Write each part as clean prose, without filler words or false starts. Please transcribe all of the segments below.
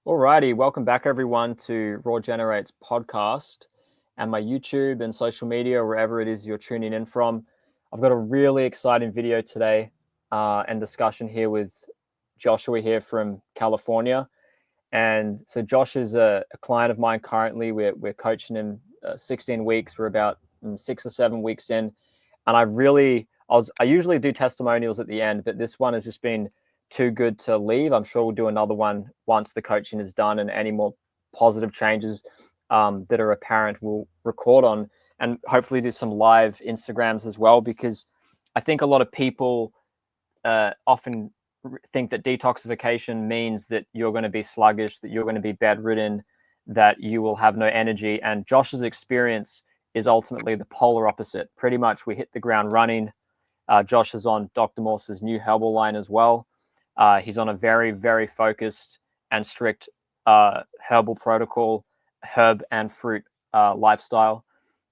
Alrighty, welcome back everyone to Raw Generates podcast and my YouTube and social media, wherever it is you're tuning in from. I've got a really exciting video today and discussion here with Joshua here from California. And so Josh is a client of mine currently. We're coaching him 16 weeks. We're about 6 or 7 weeks in. And I usually do testimonials at the end, but this one has just been too good to leave. I'm sure we'll do another one once the coaching is done and any more positive changes that are apparent we'll record on, and hopefully do some live Instagrams as well, because I think a lot of people often think that detoxification means that you're going to be sluggish, that you're going to be bedridden, that you will have no energy. And Josh's experience is ultimately the polar opposite. Pretty much we hit the ground running. Josh is on Dr. Morse's new herbal line as well. He's on a very, very focused and strict herbal protocol, herb and fruit lifestyle.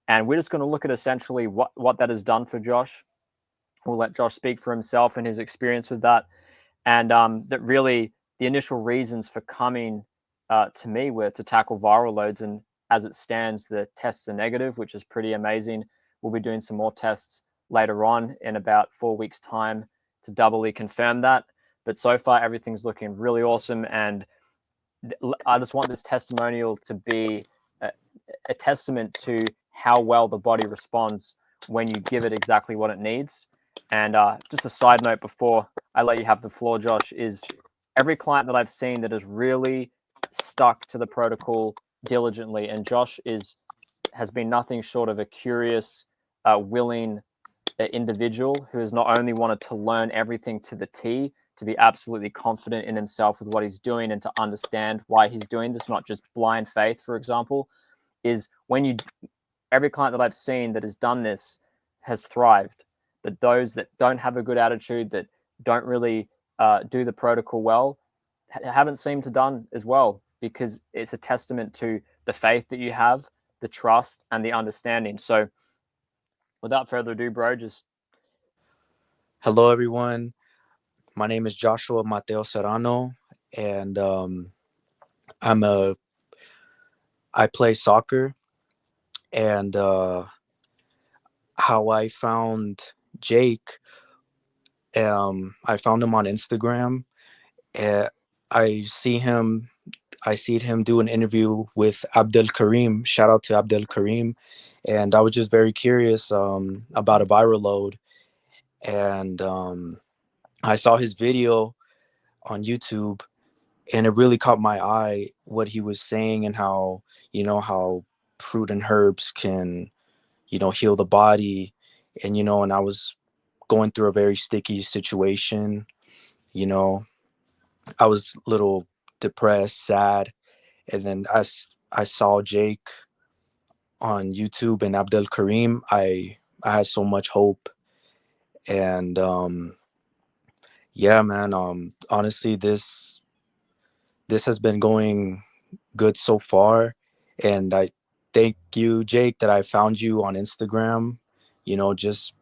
And we're just going to look at essentially what that has done for Josh. We'll let Josh speak for himself and his experience with that. And that really the initial reasons for coming to me were to tackle viral loads. And as it stands, the tests are negative, which is pretty amazing. We'll be doing some more tests later on in about 4 weeks' time to doubly confirm that. But so far, everything's looking really awesome. And I just want this testimonial to be a testament to how well the body responds when you give it exactly what it needs. And just a side note before I let you have the floor, Josh, is every client that I've seen that has really stuck to the protocol diligently, and Josh has been nothing short of a curious, willing individual who has not only wanted to learn everything to the T, to be absolutely confident in himself with what he's doing and to understand why he's doing this, not just blind faith, for example, is every client that I've seen that has done this has thrived. But those that don't have a good attitude, that don't really do the protocol well, haven't seemed to done as well, because it's a testament to the faith that you have, the trust, and the understanding. So without further ado, bro, just... Hello, everyone. My name is Joshua Mateo Serrano, and I play soccer. And how I found Jake, I found him on Instagram. Uh, I see him. I see him do an interview with Abdel Karim. Shout out to Abdel Karim. And I was just very curious about a viral load. And I saw his video on YouTube, and it really caught my eye what he was saying, and how fruit and herbs can heal the body. And I was going through a very sticky situation. you know I was a little depressed, sad, and then I saw Jake on YouTube and Abdel Karim. I had so much hope. And yeah, man, honestly, this has been going good so far. And I thank you, Jake, that I found you on Instagram, just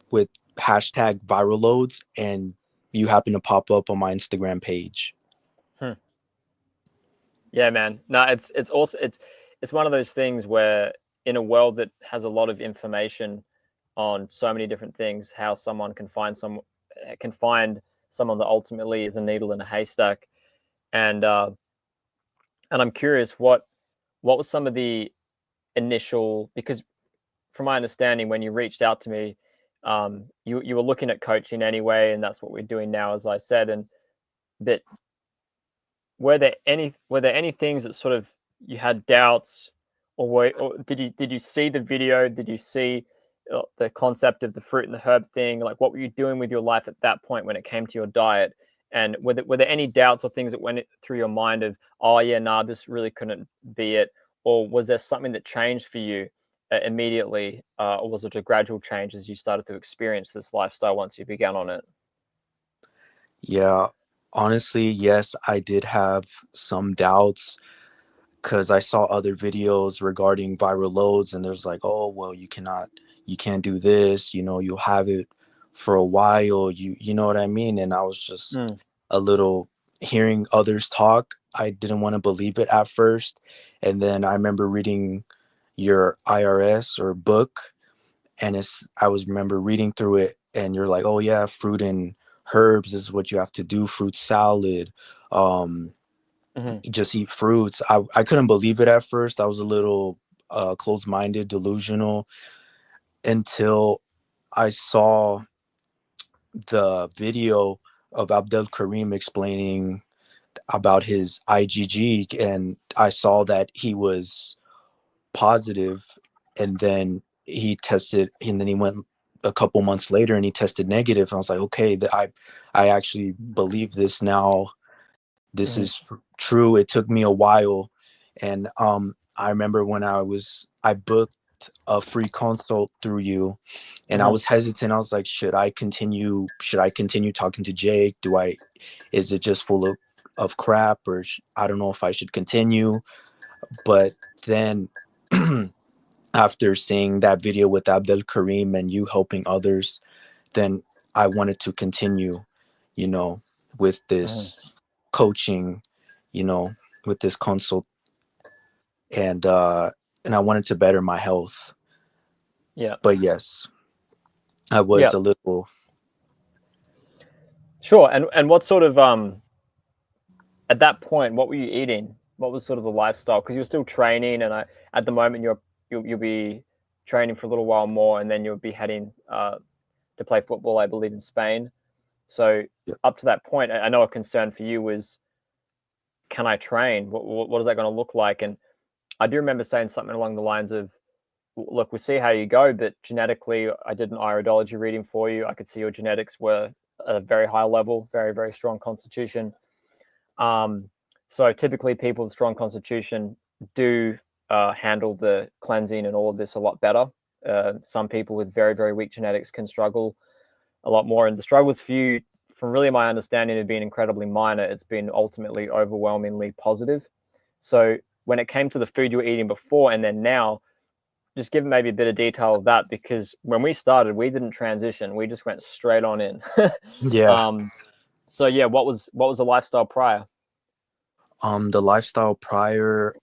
with hashtag viral loads, and you happen to pop up on my Instagram page. Hmm. Yeah, man. No, it's also it's one of those things where in a world that has a lot of information on so many different things, how someone can find someone that ultimately is a needle in a haystack. And I'm curious what was some of the initial, because from my understanding, when you reached out to me, you were looking at coaching anyway, and that's what we're doing now, as I said. And but were there any things that sort of you had doubts, or did you see the video? Did you see the concept of the fruit and the herb thing? Like, what were you doing with your life at that point when it came to your diet? And were there any doubts or things that went through your mind of, oh yeah, nah, this really couldn't be it? Or was there something that changed for you immediately, or was it a gradual change as you started to experience this lifestyle once you began on it? Yeah, honestly, yes, I did have some doubts because I saw other videos regarding viral loads, and there's like, oh, well, you can't do this, you'll have it for a while, you know what I mean? And I was just Mm. a little hearing others talk, I didn't want to believe it at first. And then I remember reading your IRS or book, and I was remember reading through it, and you're like, oh yeah, fruit and herbs is what you have to do, fruit salad, um Hmm. just eat fruits. I couldn't believe it at first. I was a little closed-minded, delusional, until I saw the video of Abdel Karim explaining about his IgG, and I saw that he was positive, and then he tested, and then he went a couple months later and he tested negative. And I was like, okay, I actually believe this now. This Hmm. is true. It took me a while, and I remember when I booked a free consult through you, and I Hmm. was hesitant. I was like, should I continue talking to Jake? Is it just full of crap, or I don't know if I should continue. But then after seeing that video with Abdel Karim and you helping others, then I wanted to continue, you know, with Hmm. this coaching, you know, with this consult, and I wanted to better my health. Yeah. But yes, I was Yeah. a little. Sure. And what sort of at that point, what were you eating? What was sort of the lifestyle? Because you were still training, and at the moment you'll be training for a little while more, and then you'll be heading to play football, I believe, in Spain. So Yeah, up to that point, I know a concern for you was, can I train? What is that going to look like? And I do remember saying something along the lines of, look, we'll see how you go, but genetically, I did an iridology reading for you. I could see your genetics were at a very high level, very, very strong constitution. Um, so typically, people with strong constitution do handle the cleansing and all of this a lot better. Some people with very, very weak genetics can struggle a lot more. And the struggles for you, from really my understanding, have been incredibly minor. It's been ultimately overwhelmingly positive. So when it came to the food you were eating before and then now, just give maybe a bit of detail of that, because when we started, we didn't transition. We just went straight on in. yeah. um, so yeah, what was the lifestyle prior? The lifestyle prior,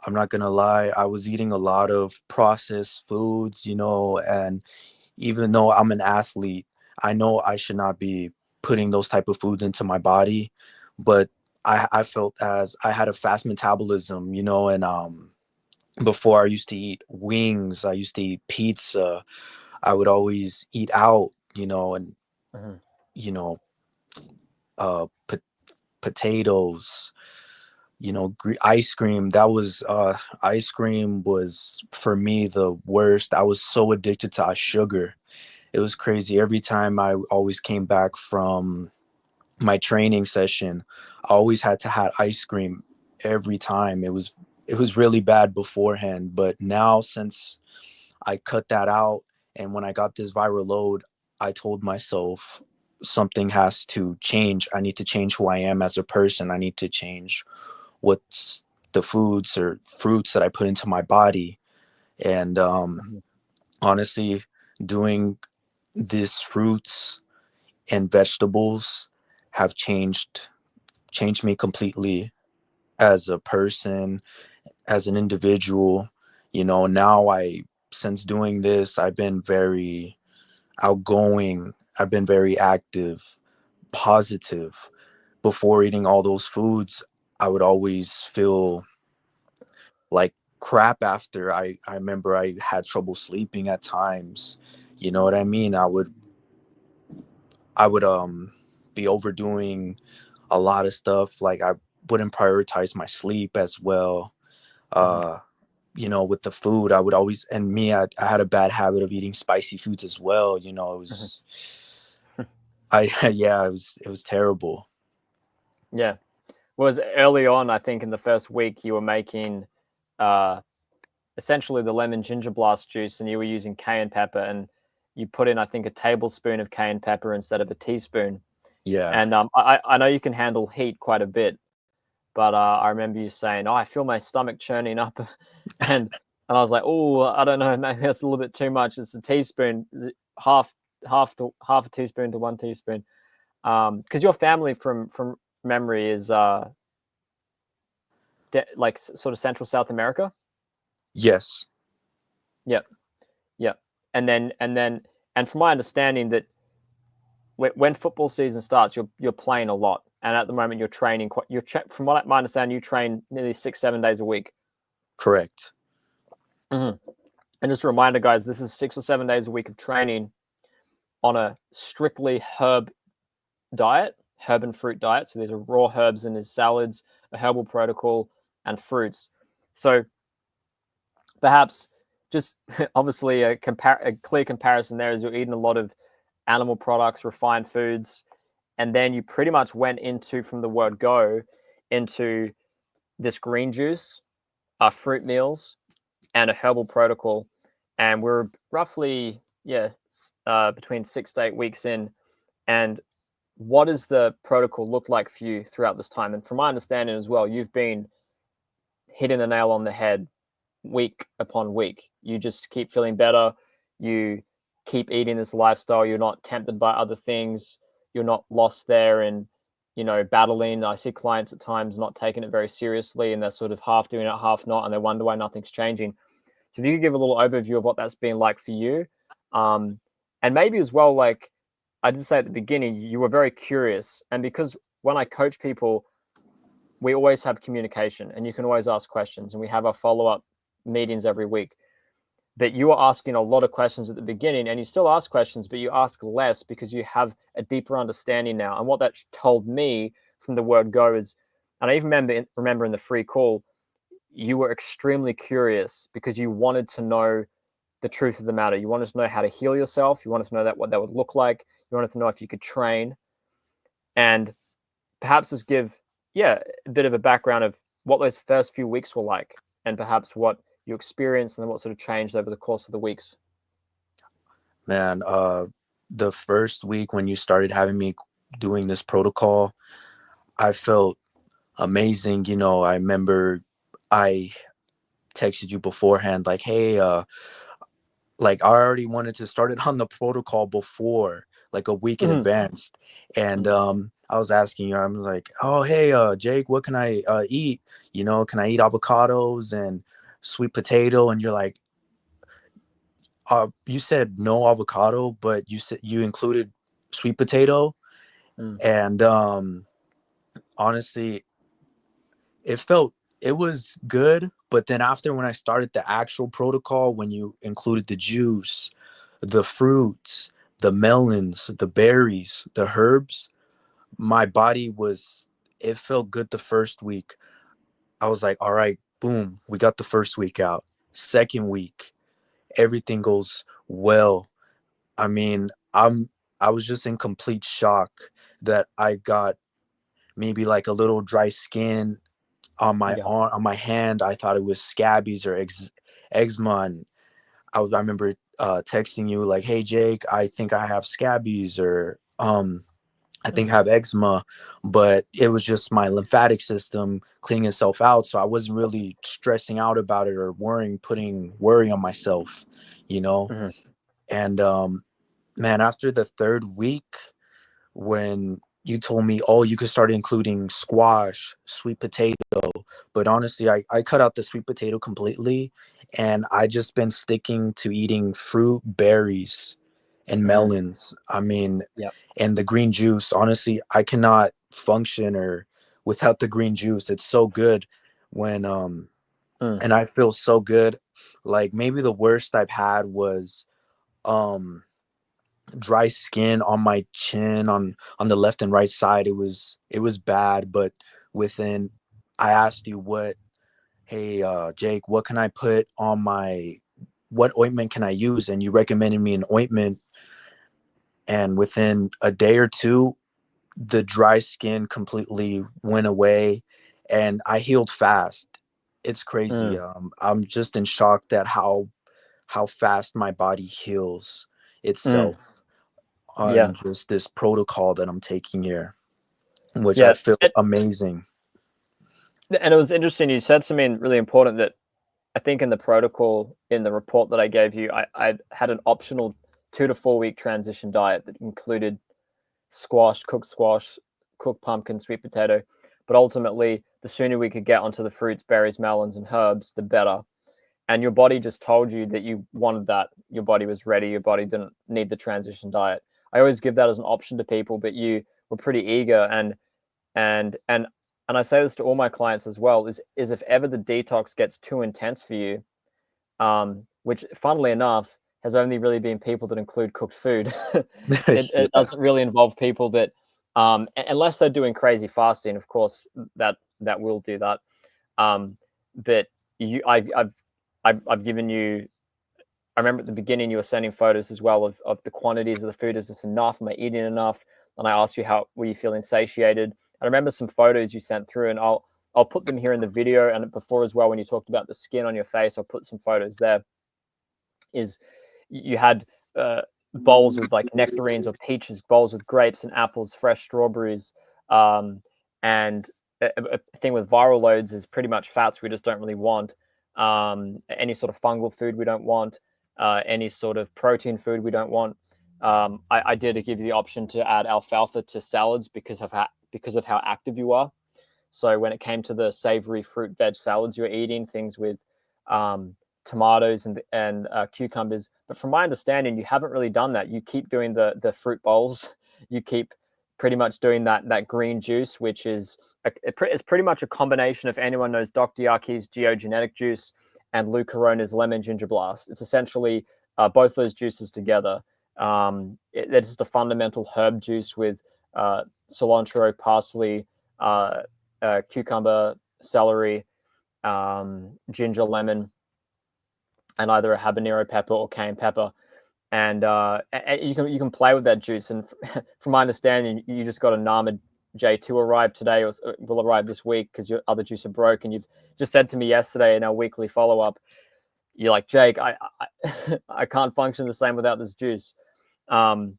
I'm not gonna lie, I was eating a lot of processed foods, and even though I'm an athlete, I know I should not be putting those type of foods into my body, but I felt as I had a fast metabolism, and before I used to eat wings, I used to eat pizza, I would always eat out, and Mm-hmm. you know, uh, po- potatoes, ice cream. Ice cream was for me the worst. I was so addicted to sugar. It was crazy. Every time I always came back from my training session, I always had to have ice cream every time. It was really bad beforehand, but now since I cut that out, and when I got this viral load, I told myself something has to change. I need to change who I am as a person. I need to change what's the foods or fruits that I put into my body. And Mm-hmm. honestly, doing these fruits and vegetables have changed me completely as a person, as an individual. Now since doing this, I've been very outgoing. I've been very active, positive. Before eating all those foods, I would always feel like crap after. I remember I had trouble sleeping at times. You know what I mean? I would be overdoing a lot of stuff. Like I wouldn't prioritize my sleep as well. Mm-hmm. Uh, with the food, I would always, and me, I had a bad habit of eating spicy foods as well. It Mm-hmm. was, I, yeah, it was terrible. Yeah. Was early on, I think in the first week, you were making uh, essentially the lemon ginger blast juice, and you were using cayenne pepper, and you put in, I think, a tablespoon of cayenne pepper instead of a teaspoon. Yeah. And I know you can handle heat quite a bit, but I remember you saying, "Oh, I feel my stomach churning up," and I was like, "Oh, I don't know, maybe that's a little bit too much. It's a teaspoon, half a teaspoon to one teaspoon." Because your family from memory, is like sort of Central South America. Yes. Yep, yep. And from my understanding, that when football season starts, you're playing a lot, and at the moment you're training. From what my understanding, you train nearly 6-7 days a week. Correct. Mm-hmm. And just a reminder, guys, this is 6 or 7 days a week of training on a strictly herb diet, herb and fruit diet. So these are raw herbs and there's salads, a herbal protocol, and fruits. So perhaps just obviously a clear comparison there is you're eating a lot of animal products, refined foods, and then you pretty much went into, from the word go, into this green juice, fruit meals, and a herbal protocol. And we're roughly, between 6 to 8 weeks in. And what does the protocol look like for you throughout this time? And from my understanding as well, you've been hitting the nail on the head week upon week. You just keep feeling better. You keep eating this lifestyle. You're not tempted by other things. You're not lost there and, battling. I see clients at times not taking it very seriously, and they're sort of half doing it, half not, and they wonder why nothing's changing. So if you could give a little overview of what that's been like for you, and maybe as well, like I did say at the beginning, you were very curious, and because when I coach people, we always have communication, and you can always ask questions, and we have our follow-up meetings every week. But you were asking a lot of questions at the beginning, and you still ask questions, but you ask less because you have a deeper understanding now. And what that told me from the word go is, and I even remember in the free call, you were extremely curious because you wanted to know the truth of the matter. You wanted to know how to heal yourself. You wanted to know what that would look like. You wanted to know if you could train, and perhaps just give, a bit of a background of what those first few weeks were like, and perhaps what you experienced and then what sort of changed over the course of the weeks. Man, the first week when you started having me doing this protocol, I felt amazing. I remember I texted you beforehand, like, hey, like I already wanted to start it on the protocol before, like a week in Mm-hmm. advance. And Mm-hmm. I was asking you, I was like, oh, hey, Jake, what can I eat? Can I eat avocados and sweet potato? And you're like, you said no avocado, but you said you included sweet potato. Mm. And honestly, it felt it was good. But then after, when I started the actual protocol, when you included the juice, the fruits, the melons, the berries, the herbs, my body was, it felt good the first week. I was like, all right, boom, we got the first week out. Second week, everything goes well. I mean, I was just in complete shock that I got maybe like a little dry skin on my Yeah. arm, on my hand. I thought it was scabies or eczema. And I remember texting you like, "Hey Jake, I think I have scabies, or I think I Mm. have eczema," but it was just my lymphatic system cleaning itself out. So I wasn't really stressing out about it or putting worry on myself, you know. Mm-hmm. And man, after the third week, when you told me, oh, you could start including squash, sweet potato. But honestly, I cut out the sweet potato completely. And I just been sticking to eating fruit, berries, and Mm-hmm. melons. I mean, Yep. and the green juice. Honestly, I cannot function or without the green juice. It's so good when Mm. and I feel so good. Like maybe the worst I've had was um dry skin on my chin, on the left and right side. It was bad. But within, I asked you, what, hey, Jake, what can I put on my, what ointment can I use? And you recommended me an ointment, and within a day or two, the dry skin completely went away, and I healed fast. It's crazy. Mm. I'm just in shock that how fast my body heals Mm. itself Yeah. on just this protocol that I'm taking here, which I Yeah. feel amazing. And it was interesting. You said something really important that I think in the protocol, in the report that I gave you, I had an optional 2 to 4 week transition diet that included squash, cooked pumpkin, sweet potato. But ultimately, the sooner we could get onto the fruits, berries, melons, and herbs, the better. And your body just told you that you wanted that. Your body was ready. Your body didn't need the transition diet. I always give that as an option to people, but you were pretty eager. And I say this to all my clients as well, is if ever the detox gets too intense for you, which funnily enough has only really been people that include cooked food. It Yeah. doesn't really involve people that, unless they're doing crazy fasting, of course, that will do that. But you, I've given you. I remember at the beginning you were sending photos as well of the quantities of the food. Is this enough? Am I eating enough? And I asked you, how were you feeling satiated? I remember some photos you sent through, and I'll put them here in the video and before as well. When you talked about the skin on your face, I'll put some photos there. Is you had bowls with like nectarines or peaches, bowls with grapes and apples, fresh strawberries, and a thing with viral loads is pretty much fats we just don't really want. Any sort of fungal food we don't want. Any sort of protein food we don't want. I did give you the option to add alfalfa to salads because of how active you are. So when it came to the savory fruit veg salads you're eating, things with tomatoes and cucumbers. But from my understanding, you haven't really done that. You keep doing the fruit bowls. You keep pretty much doing that green juice, which is it's pretty much a combination. If anyone knows Dr. Yaki's geogenetic juice and Lou Corona's lemon ginger blast, it's essentially both those juices together. It's just a fundamental herb juice with cilantro, parsley, cucumber, celery, ginger, lemon, and either a habanero pepper or cayenne pepper. And you can play with that juice. And from my understanding, you just got a Nama J2 arrive today, or will arrive this week because your other juicer broke. And you've just said to me yesterday in our weekly follow up, you're like, Jake, I can't function the same without this juice. Um,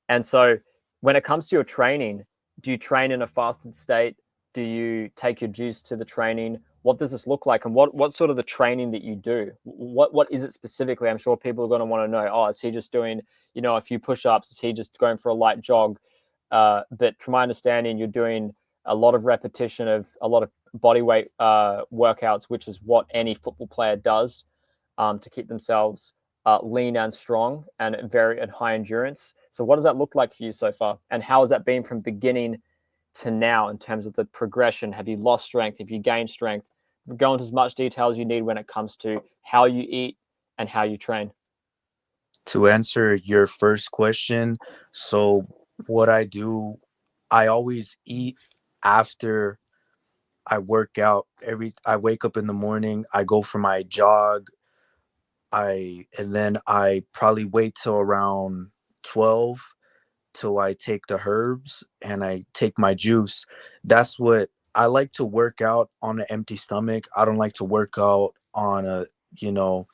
and so when it comes to your training, do you train in a fasted state? Do you take your juice to the training? What does this look like? And what sort of the training that you do? What is it specifically? I'm sure people are going to want to know, oh, is he just doing, a few push-ups? Is he just going for a light jog? But from my understanding, you're doing a lot of repetition of a lot of body weight workouts, which is what any football player does to keep themselves lean and strong and very at high endurance. So what does that look like for you so far? And how has that been from beginning to now in terms of the progression? Have you lost strength? Have you gained strength? Go into as much detail as you need when it comes to how you eat and how you train. To answer your first question, so what I do, I always eat after I work out. I wake up in the morning, I go for my jog, and then I probably wait till around 12 till I take the herbs and I take my juice. That's what I like to work out on an empty stomach. I don't like to work out on you know,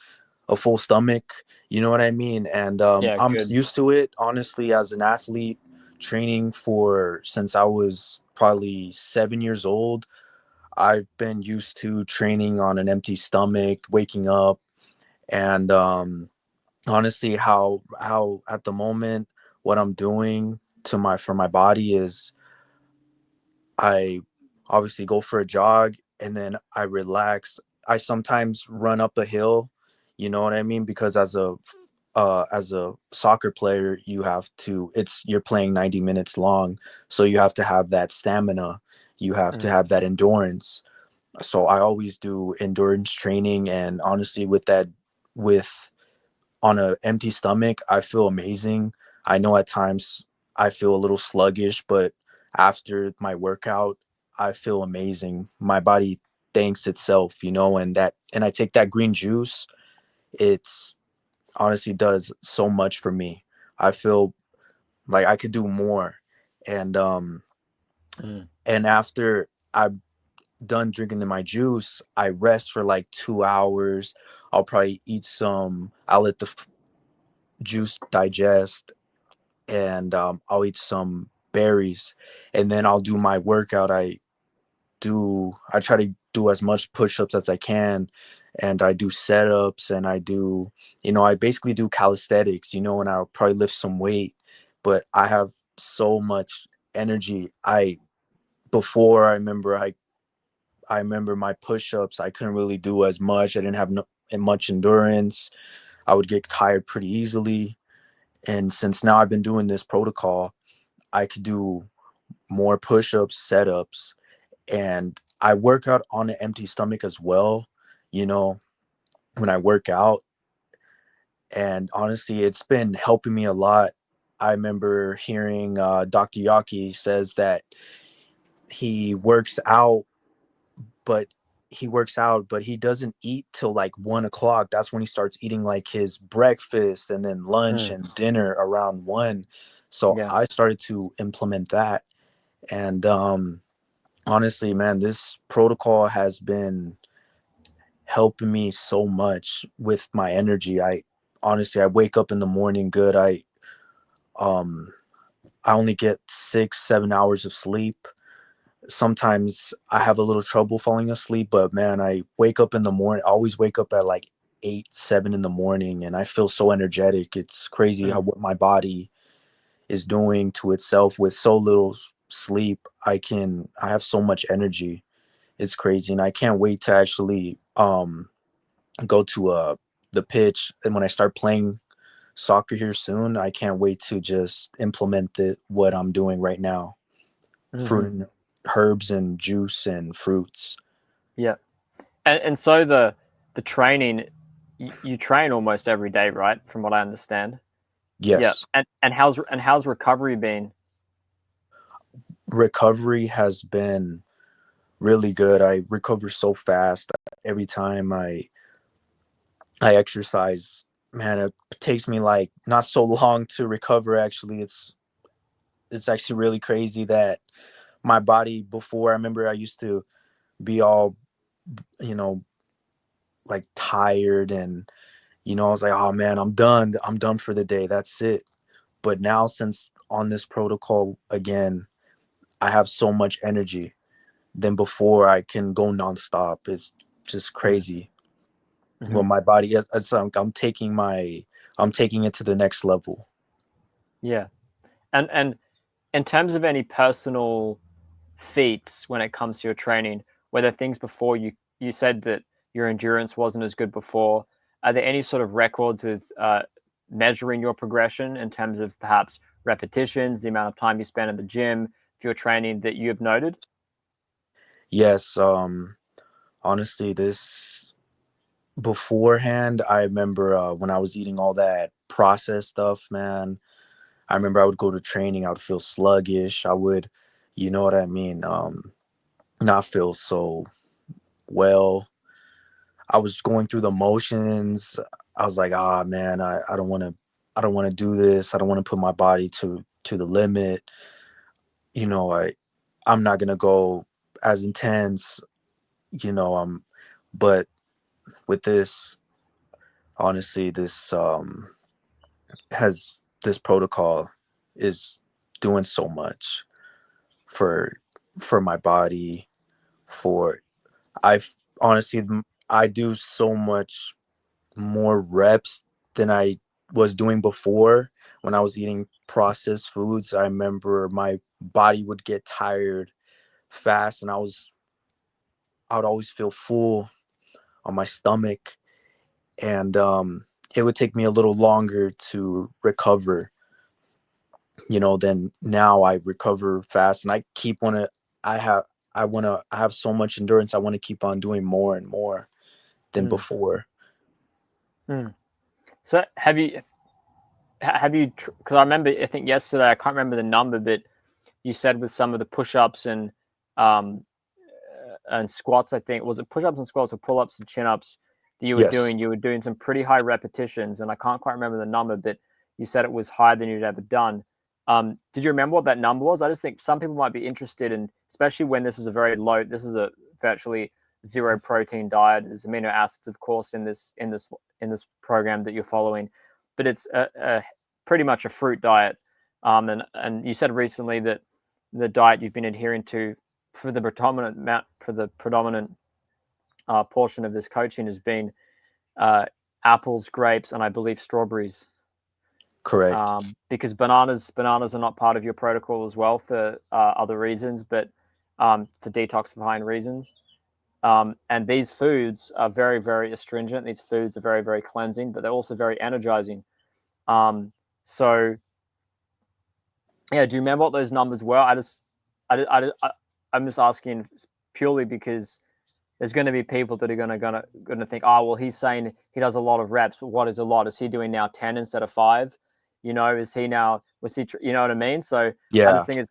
a full stomach. You know what I mean? And Yeah, I'm good. used to it, honestly, as an athlete training for since I was probably 7 years old. I've been used to training on an empty stomach, waking up, and honestly, how at the moment what I'm doing to my for my body is I obviously go for a jog and then I relax. I sometimes run up a hill, you know what I mean? Because as a soccer player, you have to it's you're playing 90 minutes long, so you have to have that stamina, you have to Mm, have that endurance. So I always do endurance training, and honestly with on a empty stomach, I feel amazing. I know at times I feel a little sluggish, but after my workout, I feel amazing. My body thanks itself, and I take that green juice. It's honestly does so much for me. I feel like I could do more. And mm, and after I'm done drinking my juice, I rest for like 2 hours. I'll let the juice digest, and I'll eat some berries, and then I'll do my workout. I try to do as much push-ups as I can, and I do setups, and I basically do calisthenics, and I'll probably lift some weight, but I have so much energy. before, I remember my push-ups, I couldn't really do as much. I didn't have much endurance. I would get tired pretty easily. And since now I've been doing this protocol, I could do more push-ups, setups, and I work out on an empty stomach as well, you know, when I work out. And honestly, it's been helping me a lot. I remember hearing Dr. Yaki says that he works out, but but he doesn't eat till like 1 o'clock. That's when he starts eating like his breakfast and then lunch Mm. and dinner around 1. So Yeah. I started to implement that. And honestly, man, this protocol has been helping me so much with my energy. I wake up in the morning good. Um I only get 6 7 hours of sleep. Sometimes I have a little trouble falling asleep, but man, I wake up in the morning. I always wake up at like 8 7 in the morning, and I feel so energetic. It's crazy how Mm. what my body is doing to itself with so little sleep. I have so much energy. It's crazy, and I can't wait to actually go to the pitch. And when I start playing soccer here soon, I can't wait to just implement what I'm doing right now. Hmm. Fruit and herbs and juice and fruits. Yeah. And so the training, you train almost every day, right? From what I understand. Yeah. Yes, And how's recovery been? recovery has been really good. I recover so fast every time I exercise. Man, it takes me like not so long to recover. Actually, it's actually really crazy that my body before. I remember I used to be all, you know, like tired, and I was like, oh man, I'm done for the day. That's it. But now, since on this protocol again, I have so much energy than before. I can go nonstop. It's just crazy. Mm-hmm. Well, my body, I'm taking it to the next level. Yeah. And in terms of any personal feats when it comes to your training, whether things before you said that your endurance wasn't as good before, are there any sort of records with measuring your progression in terms of perhaps repetitions, the amount of time you spend in the gym for your training that you have noted? Yes, honestly, this beforehand, I remember when I was eating all that processed stuff, man. I remember I would go to training, I would feel sluggish. I would, you know what I mean, not feel so well. I was going through the motions. I was like, ah, man, I don't want to do this. I don't want to put my body to the limit. You know, I'm not gonna go as intense. You know, but with this, honestly, this protocol is doing so much for my body. For I've honestly, I do so much more reps than I was doing before when I was eating processed foods. I remember my body would get tired fast, and I would always feel full on my stomach, and it would take me a little longer to recover. Than now. I recover fast, and I keep want to. I have. I have so much endurance. I want to keep on doing more and more than Mm. before. Mm. So have you because I remember, I think yesterday, I can't remember the number, but you said with some of the push-ups um and squats, I think, was it push-ups and squats or pull-ups and chin-ups that Yes. you were doing some pretty high repetitions, and I can't quite remember the number, but you said it was higher than you'd ever done. Did you remember what that number was? I just think some people might be interested in, especially when this is a virtually zero protein diet. There's amino acids, of course, in this program that you're following, but it's a pretty much a fruit diet. And you said recently that the diet you've been adhering to for the predominant portion of this coaching has been uh, apples, grapes, and I believe strawberries. Correct. Because bananas are not part of your protocol as well for other reasons. But for detoxifying reasons. And these foods are very, very astringent. These foods are very, very cleansing, but they're also very energizing. So yeah, do you remember what those numbers were? I'm just asking purely because there's going to be people that are going to think, oh, well, he's saying he does a lot of reps, but what is a lot? Is he doing now 10 instead of 5? You know, is he now, you know what I mean? So I Yeah. just think it's,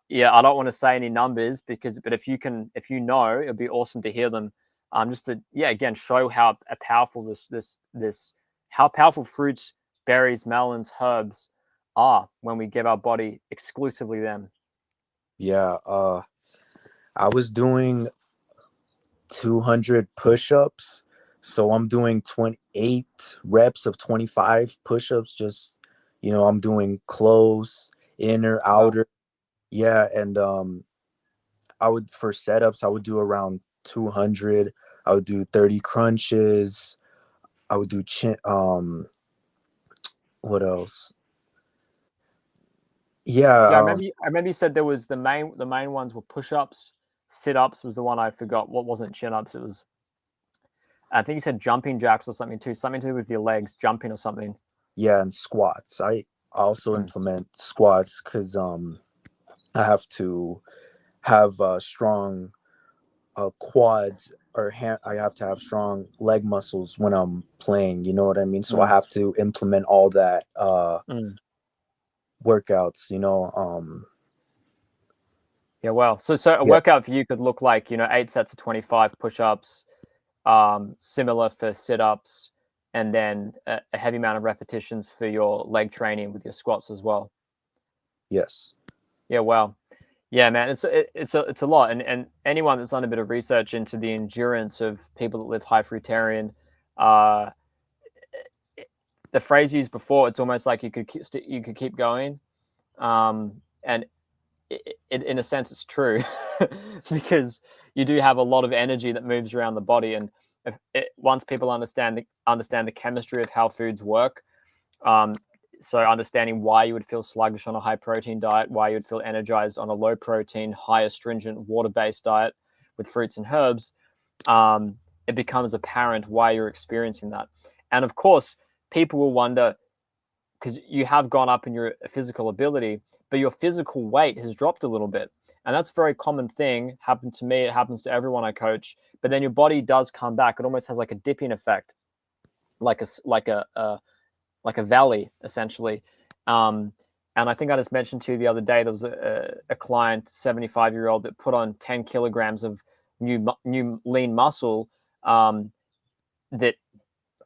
yeah, I don't want to say any numbers but if you know, it'd be awesome to hear them. Just to, yeah, again, show how powerful how powerful fruits, berries, melons, herbs are when we give our body exclusively them. Yeah. I was doing 200 push-ups. So I'm doing 28 reps of 25 push-ups. Just, I'm doing close, inner, Wow. outer. Yeah. And for setups, I would do around 200. I would do 30 crunches. I would do what else? Yeah, Yeah. I remember you said there was the main ones were push-ups, sit-ups was the one I forgot. What wasn't chin-ups? It was, I think you said jumping jacks or something too, something to do with your legs, jumping or something. Yeah. And squats. I also Mm, implement squats because I have to have strong quads I have to have strong leg muscles when I'm playing, you know what I mean? So I mm, have to implement all that mm. workouts, Yeah, well, so a yeah. workout for you could look like, 8 sets of 25 push-ups, similar for sit-ups, and then a heavy amount of repetitions for your leg training with your squats as well. Yes. Yeah, wow. Yeah, man, it's a lot, and anyone that's done a bit of research into the endurance of people that live high fruitarian, uh, the phrase used before, it's almost like you could keep going, and in a sense, it's true because you do have a lot of energy that moves around the body, and once people understand the chemistry of how foods work, um, so understanding why you would feel sluggish on a high protein diet, why you would feel energized on a low protein, high astringent, water based diet with fruits and herbs, it becomes apparent why you're experiencing that. And of course, people will wonder because you have gone up in your physical ability, but your physical weight has dropped a little bit. And that's a very common thing. Happened to me, it happens to everyone I coach. But then your body does come back. It almost has like a dipping effect, like like a valley essentially. And I think I just mentioned to you the other day there was a client, 75-year-old, that put on 10 kilograms of new lean muscle, that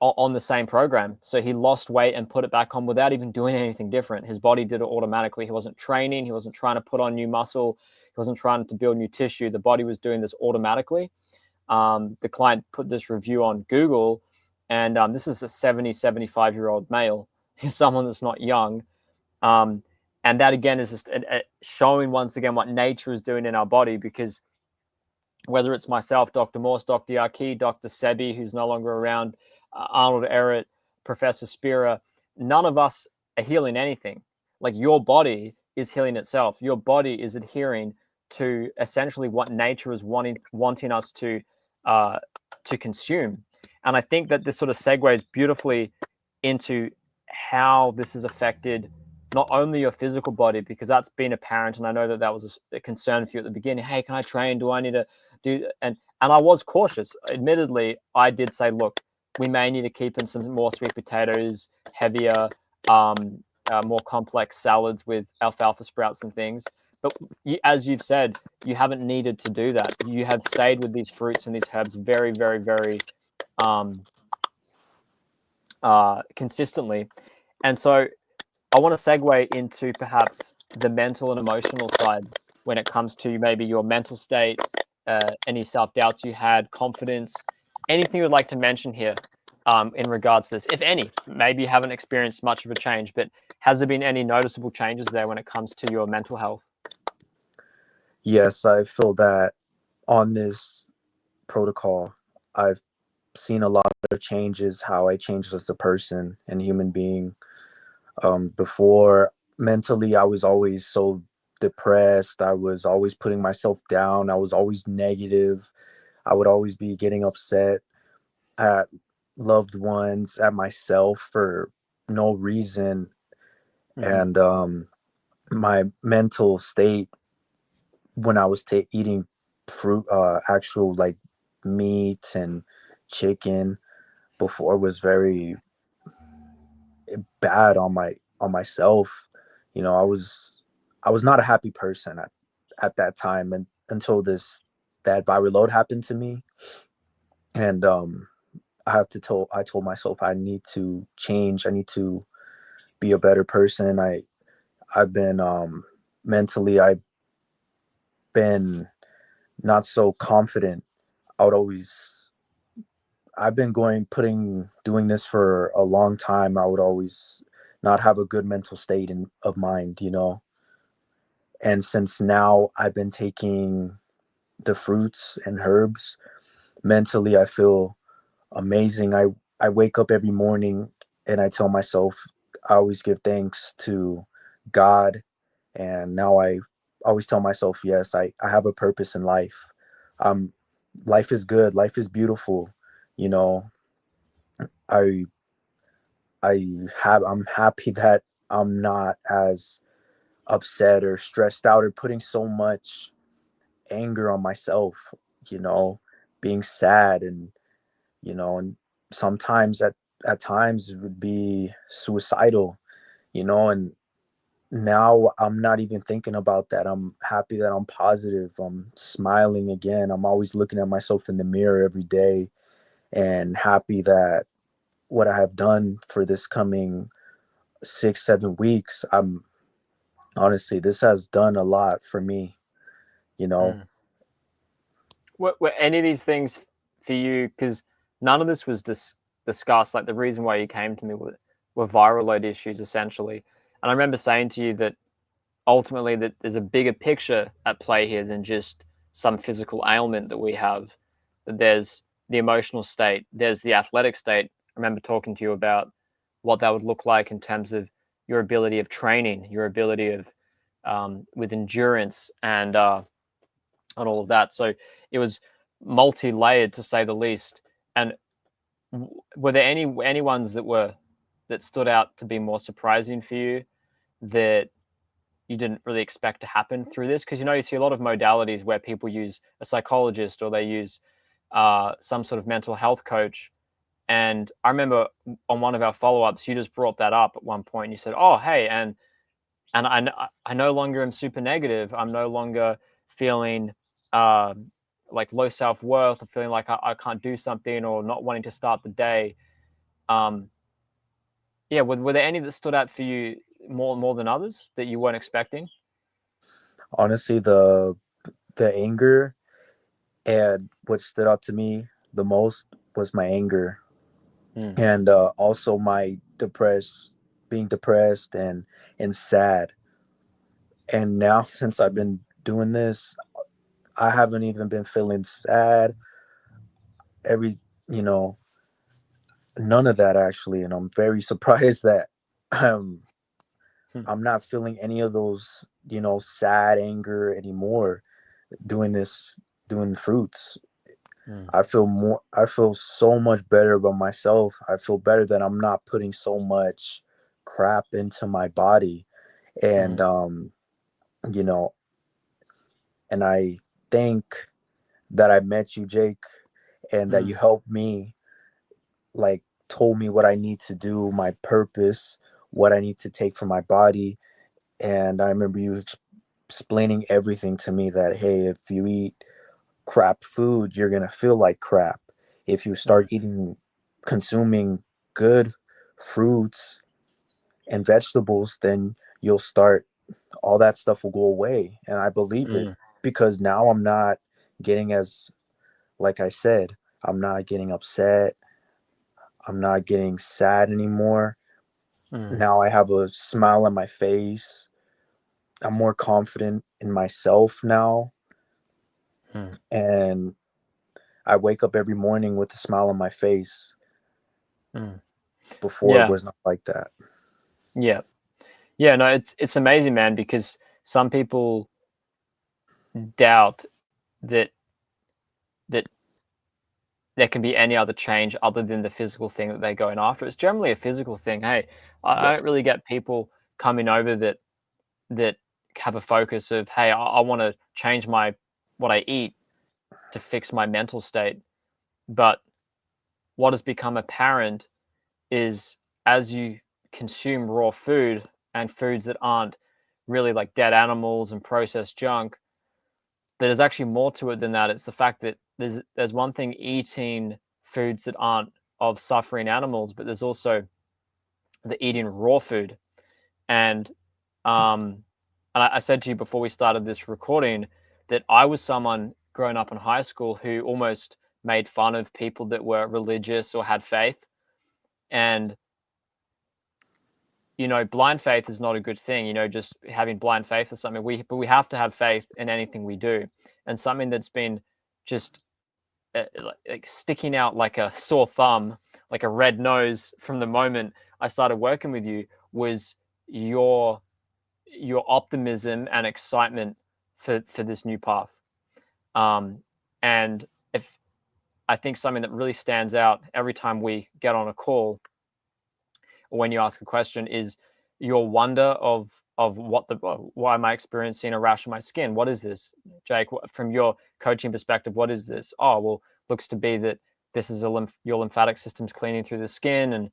on the same program. So he lost weight and put it back on without even doing anything different. His body did it automatically. He wasn't training. He wasn't trying to put on new muscle. He wasn't trying to build new tissue. The body was doing this automatically. The client put this review on Google, and this is a 75-year-old male, someone that's not young. Um, and that again is just showing once again what nature is doing in our body, because whether it's myself, Dr. Morse, Dr. Yaki, Dr. Sebi, who's no longer around, Arnold Ehret, Professor Spira, none of us are healing anything. Like, your body is healing itself. Your body is adhering to essentially what nature is wanting us to consume. And I think that this sort of segues beautifully into how this has affected not only your physical body, because that's been apparent, and I know that that was a concern for you at the beginning. Hey, can I train? Do I need to do? And I was cautious. Admittedly, I did say, look, we may need to keep in some more sweet potatoes, heavier, more complex salads with alfalfa sprouts and things. But as you've said, you haven't needed to do that. You have stayed with these fruits and these herbs very, very, very consistently. And so I want to segue into perhaps the mental and emotional side when it comes to maybe your mental state, any self doubts you had, confidence, anything you'd like to mention here, in regards to this, if any. Maybe you haven't experienced much of a change, but has there been any noticeable changes there when it comes to your mental health? Yes, I feel that on this protocol, I've seen a lot of changes, how I changed as a person and human being. Before, mentally, I was always so depressed. I was always putting myself down. I was always negative. I would always be getting upset at loved ones, at myself for no reason. Mm-hmm. And my mental state when I was eating fruit, actual like meat and chicken before was very bad on myself. You know, I was not a happy person at that time, and until this that viral load happened to me, and I told myself I need to change. I need to be a better person. I've been mentally I've been not so confident. I would always I've been doing this for a long time. I would always not have a good mental state of mind, you know. And since now I've been taking the fruits and herbs, mentally I feel amazing. I wake up every morning and I tell myself I always give thanks to God, and now I always tell myself, yes, I have a purpose in life. Um Life is good, life is beautiful, you know. I I'm happy that I'm not as upset or stressed out or putting so much anger on myself, you know, being sad, and and sometimes at times it would be suicidal, you know. And now I'm not even thinking about that. I'm happy that I'm positive. I'm smiling again. I'm always looking at myself in the mirror every day and happy that what I have done for this coming 6 7 weeks, I'm honestly, this has done a lot for me, you know. Mm. Were any of these things for you? Because none of this was discussed. Like the reason why you came to me were viral load issues essentially. And I remember saying to you that ultimately that there's a bigger picture at play here than just some physical ailment that we have. That there's the emotional state, there's the athletic state. I remember talking to you about what that would look like in terms of your ability of training, your ability of with endurance and all of that. So it was multi-layered to say the least. And were there any ones that stood out to be more surprising for you that you didn't really expect to happen through this? Because you see a lot of modalities where people use a psychologist or they use some sort of mental health coach. And I remember on one of our follow-ups, you just brought that up at one point. You said, "Oh, hey, and I no longer am super negative. I'm no longer feeling uh, like low self worth, or feeling like I can't do something, or not wanting to start the day." Um, yeah, were there any that stood out for you more than others that you weren't expecting? Honestly, the anger and what stood out to me the most was my anger, Mm, and also my being depressed and sad. And now since I've been doing this, I haven't even been feeling sad. Every you know None of that actually, and I'm very surprised that um mm, I'm not feeling any of those, sad anger anymore doing this, doing fruits. mm, I feel so much better about myself. I feel better that I'm not putting so much crap into my body. And mm, you know, and I think that I met you, Jake, and that you mm, helped me, like told me what I need to do, my purpose, what I need to take for my body. And I remember you explaining everything to me, that hey, if you eat crap food, you're gonna feel like crap. If you start mm, consuming good fruits and vegetables, then you'll start all that stuff will go away. And I believe it, mm, because now I'm not getting as, like I said, I'm not getting upset. I'm not getting sad anymore. mm, Now I have a smile on my face. I'm more confident in myself now. mm, And I wake up every morning with a smile on my face. mm. Before it Yeah, was not like that. yeah, yeah. No, it's amazing, man, because some people doubt that that there can be any other change other than the physical thing that they're going after. It's generally a physical thing. Hey, I Yes. don't really get people coming over that have a focus of, hey, I want to change what I eat to fix my mental state. But what has become apparent is, as you consume raw food and foods that aren't really like dead animals and processed junk, but there's actually more to it than that. It's the fact that there's one thing eating foods that aren't of suffering animals, but there's also the eating raw food. And I said to you before we started this recording that I was someone growing up in high school who almost made fun of people that were religious or had faith. And blind faith is not a good thing. Just having blind faith or something. But we have to have faith in anything we do. And something that's been just like sticking out like a sore thumb, like a red nose from the moment I started working with you was your optimism and excitement for this new path. And if I think something that really stands out every time we get on a call or when you ask a question is your wonder of why am I experiencing a rash on my skin? What is this, Jake? From your coaching perspective, what is this? Oh, well, looks to be that this is your lymphatic system's cleaning through the skin,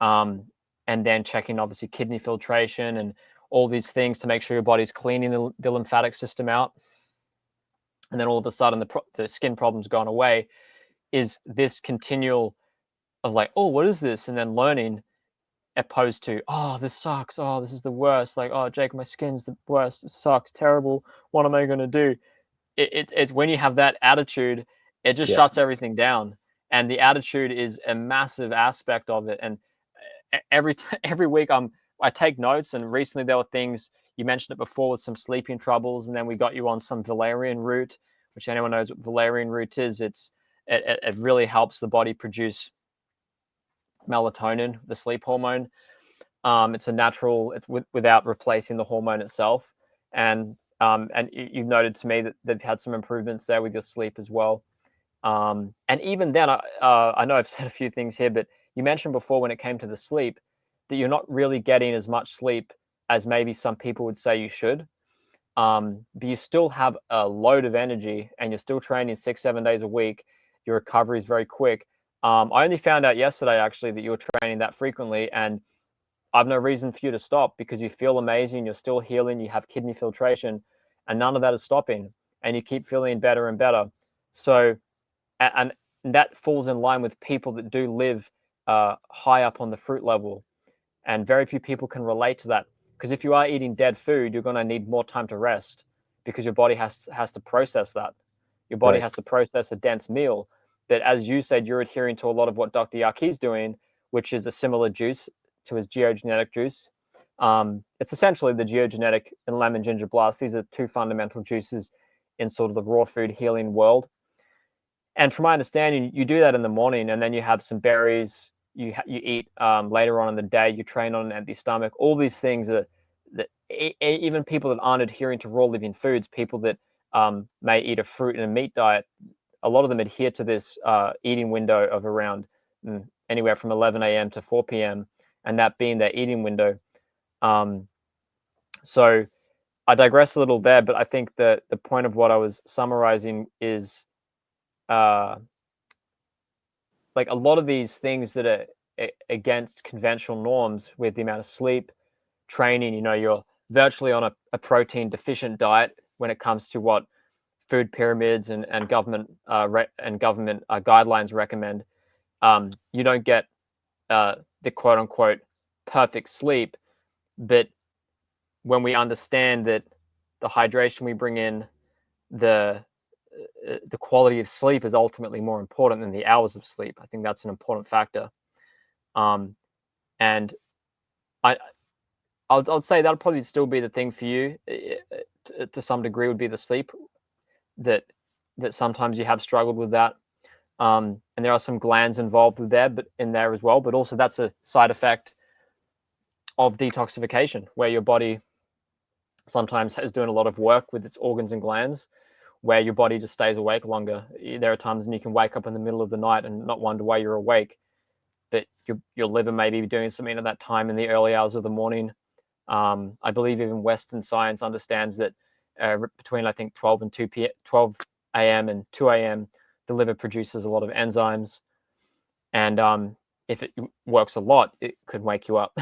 and then checking obviously kidney filtration and all these things to make sure your body's cleaning the lymphatic system out. And then all of a sudden the skin problem's gone away. Is this continual of like, oh, what is this? And then learning, opposed to, oh, this sucks. Oh, this is the worst. Like, oh, Jake, my skin's the worst. It sucks. Terrible. What am I going to do? It's when you have that attitude, it just Yes. shuts everything down. And the attitude is a massive aspect of it. And every week I take notes. And recently there were things, you mentioned it before, with some sleeping troubles, and then we got you on some valerian root, which anyone knows what valerian root is. It really helps the body produce melatonin, the sleep hormone. It's a natural, without replacing the hormone itself. And you've noted to me that they've had some improvements there with your sleep as well. And even then, I know I've said a few things here, but you mentioned before when it came to the sleep that you're not really getting as much sleep as maybe some people would say you should. But you still have a load of energy and you're still training 6-7 days a week. Your recovery is very quick. I only found out yesterday actually that you were training that frequently, and I've no reason for you to stop because you feel amazing. You're still healing. You have kidney filtration, and none of that is stopping. And you keep feeling better and better. So, and that falls in line with people that do live high up on the fruit level, and very few people can relate to that. Because if you are eating dead food, you're going to need more time to rest because your body has to process that. Your body Right. has to process a dense meal. But as you said, you're adhering to a lot of what Dr. Yaki's doing, which is a similar juice to his geogenetic juice. It's essentially the geogenetic and lemon ginger blast. These are two fundamental juices in sort of the raw food healing world. And from my understanding, you do that in the morning, and then you have some berries. You eat later on in the day. You train on an empty stomach. All these things are that even people that aren't adhering to raw living foods, people that may eat a fruit and a meat diet, a lot of them adhere to this eating window of around anywhere from 11 a.m. to 4 p.m., and that being their eating window. So I digress a little there, but I think that the point of what I was summarizing is like a lot of these things that are against conventional norms with the amount of sleep, training, you're virtually on a protein deficient diet when it comes to what food pyramids and government guidelines recommend. You don't get the quote unquote perfect sleep, but when we understand that the hydration we bring in, the quality of sleep is ultimately more important than the hours of sleep. I think that's an important factor. And I'd say that'll probably still be the thing for you to some degree, would be the sleep, that sometimes you have struggled with that. And there are some glands involved with there, but in there as well. But also that's a side effect of detoxification, where your body sometimes is doing a lot of work with its organs and glands, where your body just stays awake longer. There are times when you can wake up in the middle of the night and not wonder why you're awake, but your liver may be doing something at that time in the early hours of the morning. I believe even Western science understands that between, I think, 12 and 12 a.m. and 2 a.m., the liver produces a lot of enzymes. And if it works a lot, it could wake you up.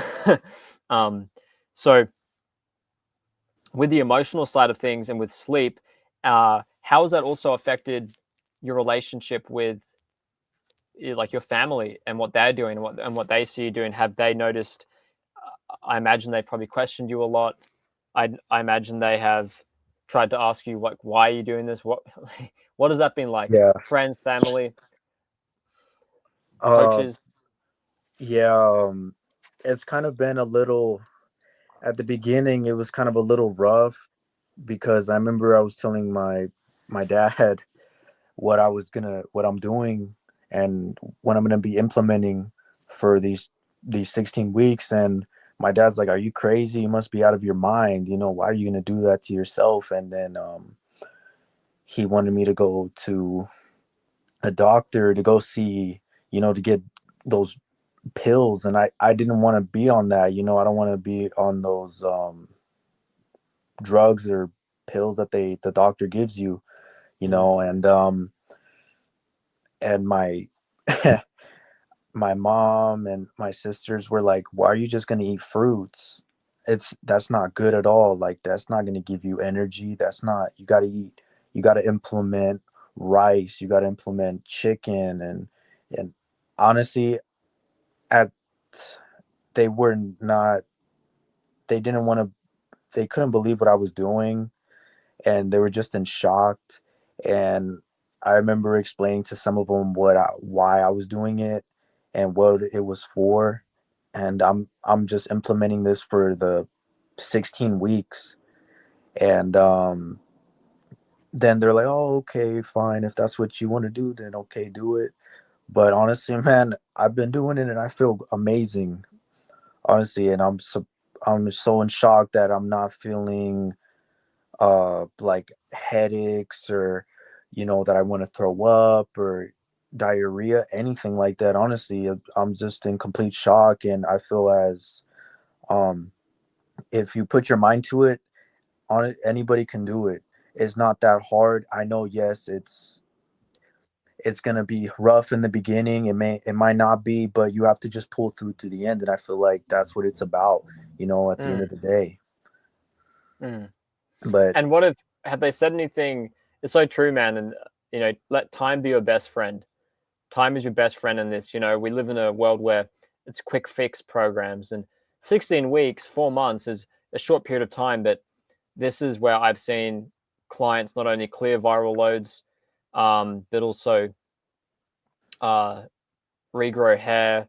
So with the emotional side of things and with sleep, how has that also affected your relationship with like your family and what they're doing and what they see you doing? Have they noticed? I imagine they probably questioned you a lot. I imagine they have tried to ask you, like, why are you doing this? What has that been like? Yeah. Friends, family, Uh, coaches? yeah. It's kind of been a little, at the beginning, it was kind of a little rough because I remember I was telling my dad what I'm doing and what I'm gonna be implementing for these 16 weeks. And my dad's like, "Are you crazy? You must be out of your mind. Why are you gonna do that to yourself?" And then he wanted me to go to a doctor to go see, to get those pills. And I didn't want to be on that. I don't want to be on those drugs or pills that the doctor gives you, Mm. and my my mom and my sisters were like, "Why are you just going to eat fruits? That's not good at all. Like, that's not going to give you energy. That's not, you got to eat, you got to implement rice, you got to implement chicken." And honestly, at they were not they didn't want to, they couldn't believe what I was doing, and they were just in shock. And I remember explaining to some of them why I was doing it and what it was for. And I'm just implementing this for the 16 weeks. And then they're like, "Oh, okay, fine. If that's what you want to do, then okay, do it." But honestly, man, I've been doing it and I feel amazing, honestly. And I'm so in shock that I'm not feeling like headaches, or that I want to throw up, or diarrhea, anything like that. Honestly, I'm just in complete shock. And I feel as um if you put your mind to it, on it, anybody can do it. It's not that hard. I know, yes, it's gonna be rough in the beginning. It might not be, but you have to just pull through to the end. And I feel like that's what it's about, at the end of Mm. the day. Mm. But And what have they said anything? It's so true, man. And let time be your best friend. Time is your best friend in this. We live in a world where it's quick fix programs, and 16 weeks, 4 months is a short period of time. But this is where I've seen clients not only clear viral loads, but also uh, regrow hair,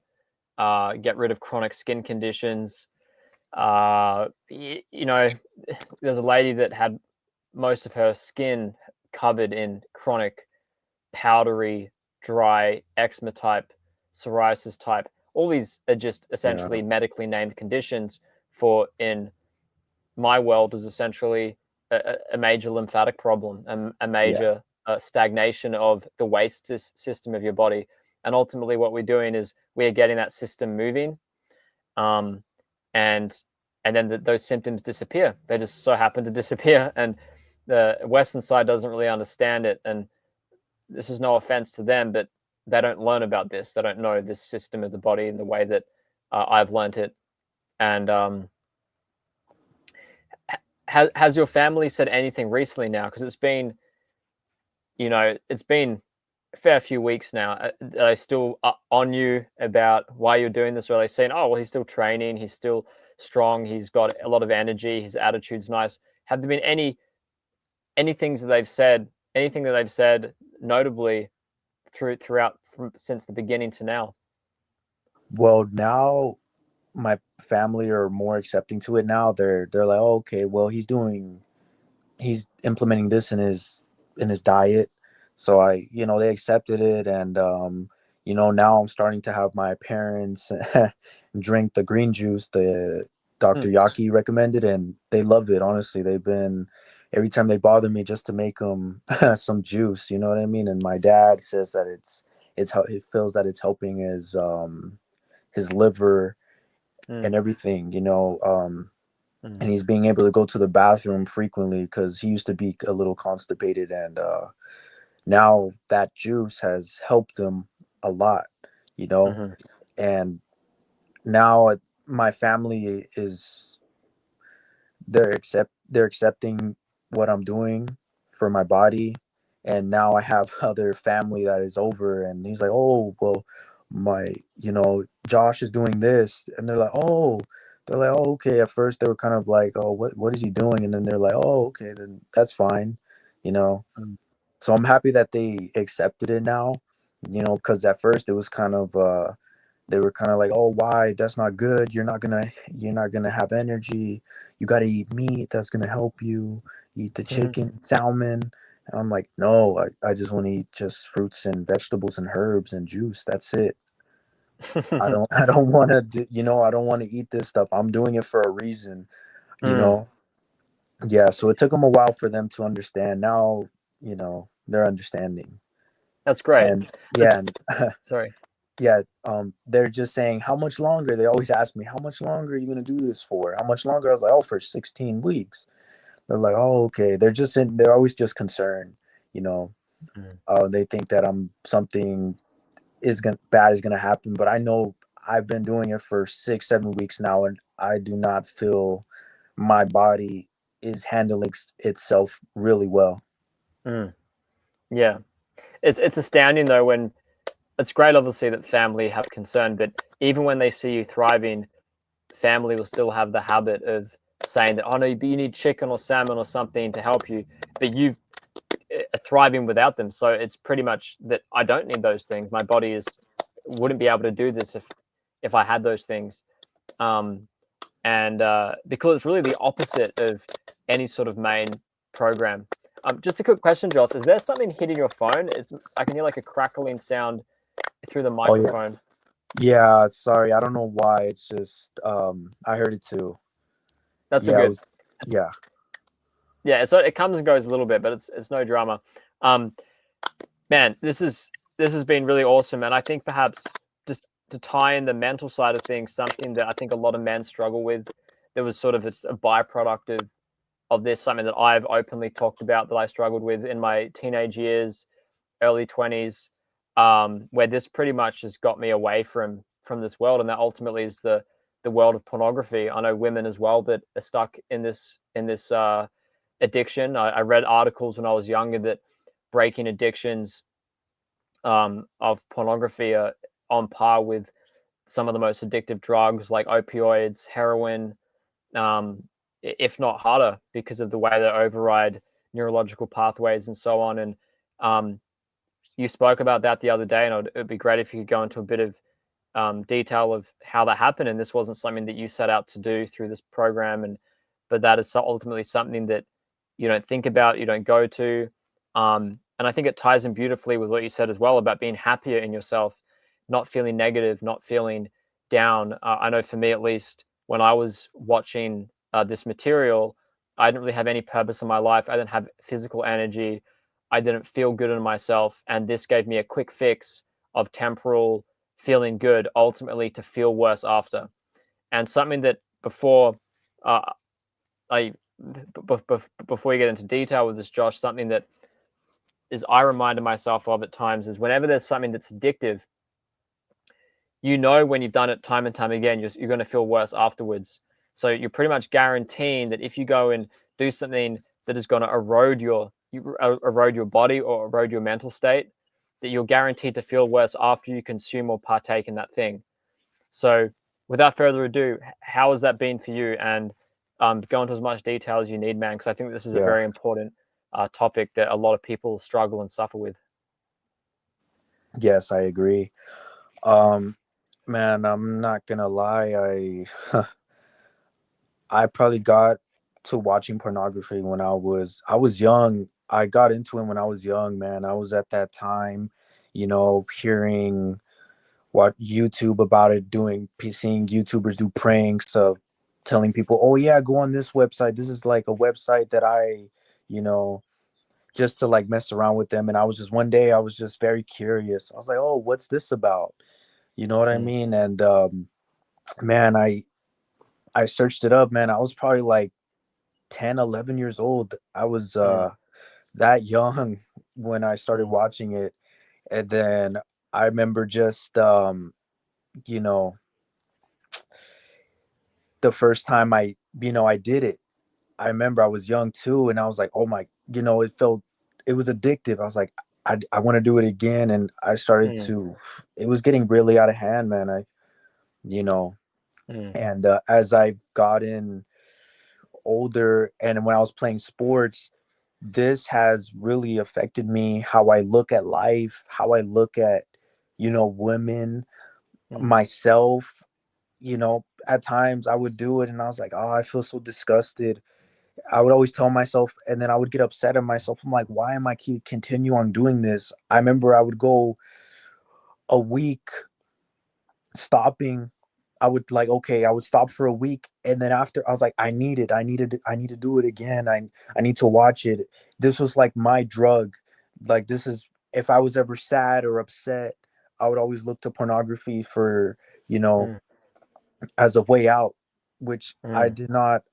get rid of chronic skin conditions. There's a lady that had most of her skin covered in chronic, powdery, dry eczema type, psoriasis type. All these are just yeah, essentially medically named conditions for, in my world, is essentially a major lymphatic problem, a yeah, major stagnation of the waste system of your body. And ultimately, what we're doing is we are getting that system moving, um, and and then those symptoms disappear. They just so happen to disappear, and the Western side doesn't really understand it. And this is no offense to them, but they don't learn about this. They don't know this system of the body in the way that I've learned it. And has your family said anything recently now? Because it's been a fair few weeks now. Are they still on you about why you're doing this? Or are they saying, "Oh, well, he's still training. He's still strong. He's got a lot of energy. His attitude's nice." Have there been any things that they've said? Anything that they've said notably throughout since the beginning to now? well, now my family are more accepting to it. Now they're like, "Oh, okay, well, he's implementing this in his diet." So they accepted it. And now I'm starting to have my parents drink the green juice, Dr. Mm, Yaki recommended, and they love it. Honestly, they've been every time they bother me just to make them some juice. You know what I mean? And my dad says that it feels that it's helping his liver mm, and everything. mm, And he's being able to go to the bathroom frequently because he used to be a little constipated, and now that juice has helped him a lot. You know, mhm, and now my family is they're accepting what I'm doing for my body, and now I have other family that is over, and he's like, oh well, my Josh is doing this, and they're like, oh, okay. At first they were kind of like, oh, what is he doing, and then they're like, oh, okay, then that's fine, you know. mm, So I'm happy that they accepted it now, because at first it was kind of they were kind of like, oh, why, that's not good, you're not gonna have energy, you got to eat meat, that's gonna help you, eat the mhm. chicken, salmon. And I'm like, no, I just want to eat just fruits and vegetables and herbs and juice, that's it. I don't want to, I don't want to eat this stuff, I'm doing it for a reason, you Mm, know. Yeah, so it took them a while for them to understand. Now, they're understanding. that's great. And That's, yeah, and sorry. yeah, they're just saying, how much longer? They always ask me, how much longer are you gonna do this for? How much longer? I was like, oh, for 16 weeks. They're like, oh, okay. They're always just concerned, you know. Mm, They think that I'm something is gonna bad is gonna happen, but I know I've been doing it for 6, 7 weeks now, and I do not feel my body is handling itself really well. mm, yeah. It's astounding though when it's great obviously that family have concern, but even when they see you thriving, family will still have the habit of saying that, oh no, you need chicken or salmon or something to help you, but you are thriving without them. So it's pretty much that I don't need those things. My body wouldn't be able to do this if I had those things. Um, and because it's really the opposite of any sort of main program. Just a quick question, Joss. Is there something hitting your phone? I can hear like a crackling sound through the Oh yes, microphone. yeah. Sorry, I don't know why. It's just I heard it too. That's all Yeah, it good. was. Yeah, Yeah, it comes and goes a little bit, but it's no drama. Um, man, this has been really awesome, and I think perhaps just to tie in the mental side of things, something that I think a lot of men struggle with. There was sort of a byproduct of this, something that I've openly talked about that I struggled with in my teenage years, early 20s, where this pretty much has got me away from this world, and that ultimately is the world of pornography. I know women as well that are stuck in this addiction. I read articles when I was younger that breaking addictions of pornography are on par with some of the most addictive drugs like opioids, heroin, um, if not harder, because of the way they override neurological pathways and so on. And um, you spoke about that the other day, and it'd be great if you could go into a bit of detail of how that happened. And this wasn't something that you set out to do through this program, but that is ultimately something that you don't think about, you don't go to. And I think it ties in beautifully with what you said as well about being happier in yourself, not feeling negative, not feeling down. I know for me at least, when I was watching this material, I didn't really have any purpose in my life. I didn't have physical energy. I didn't feel good in myself. And this gave me a quick fix of temporal feeling good, ultimately to feel worse after. And something that before uh, I before you get into detail with this, Josh, something that is I reminded myself of at times is whenever there's something that's addictive, you know when you've done it time and time again, you're going to feel worse afterwards. So you're pretty much guaranteeing that if you go and do something that is going to erode your body or erode your mental state, that you're guaranteed to feel worse after you consume or partake in that thing. So, without further ado, how has that been for you? And go into as much detail as you need, man, because I think this is a yeah, very important topic that a lot of people struggle and suffer with. yes, I agree. Um, Man, I'm not gonna lie. I probably got to watching pornography when I was young. I got into it when I was young, man. I was at that time, hearing what YouTube about it, seeing YouTubers do pranks of telling people, oh yeah, go on this website, this is like a website that I, you know, just to like mess around with them. And I was just, one day I was just very curious. I was like, oh, what's this about? You know what I Mm, mean? And man, I searched it up, man. I was probably like 10, 11 years old. I was mm, that young when I started mm, watching it. And then I remember just you know, the first time I did it. I remember I was young too, and I was like, oh my, it was addictive. I was like, I want to do it again. And I started mm, to, it was getting really out of hand, man. You know, mm, and as I've gotten older and when I was playing sports, this has really affected me, how I look at life, how I look at, women, mm, myself. At times I would do it and I was like, oh, I feel so disgusted. I would always tell myself, and then I would get upset at myself. I'm like, why am I keep continue on doing this? I remember I would go a week stopping. I would like, okay, I would stop for a week, and then after I was like, I need to do it again. I need to watch it. This was like my drug. Like this is, if I was ever sad or upset, I would always look to pornography for, you know, mm, as a way out, which I mm, did not.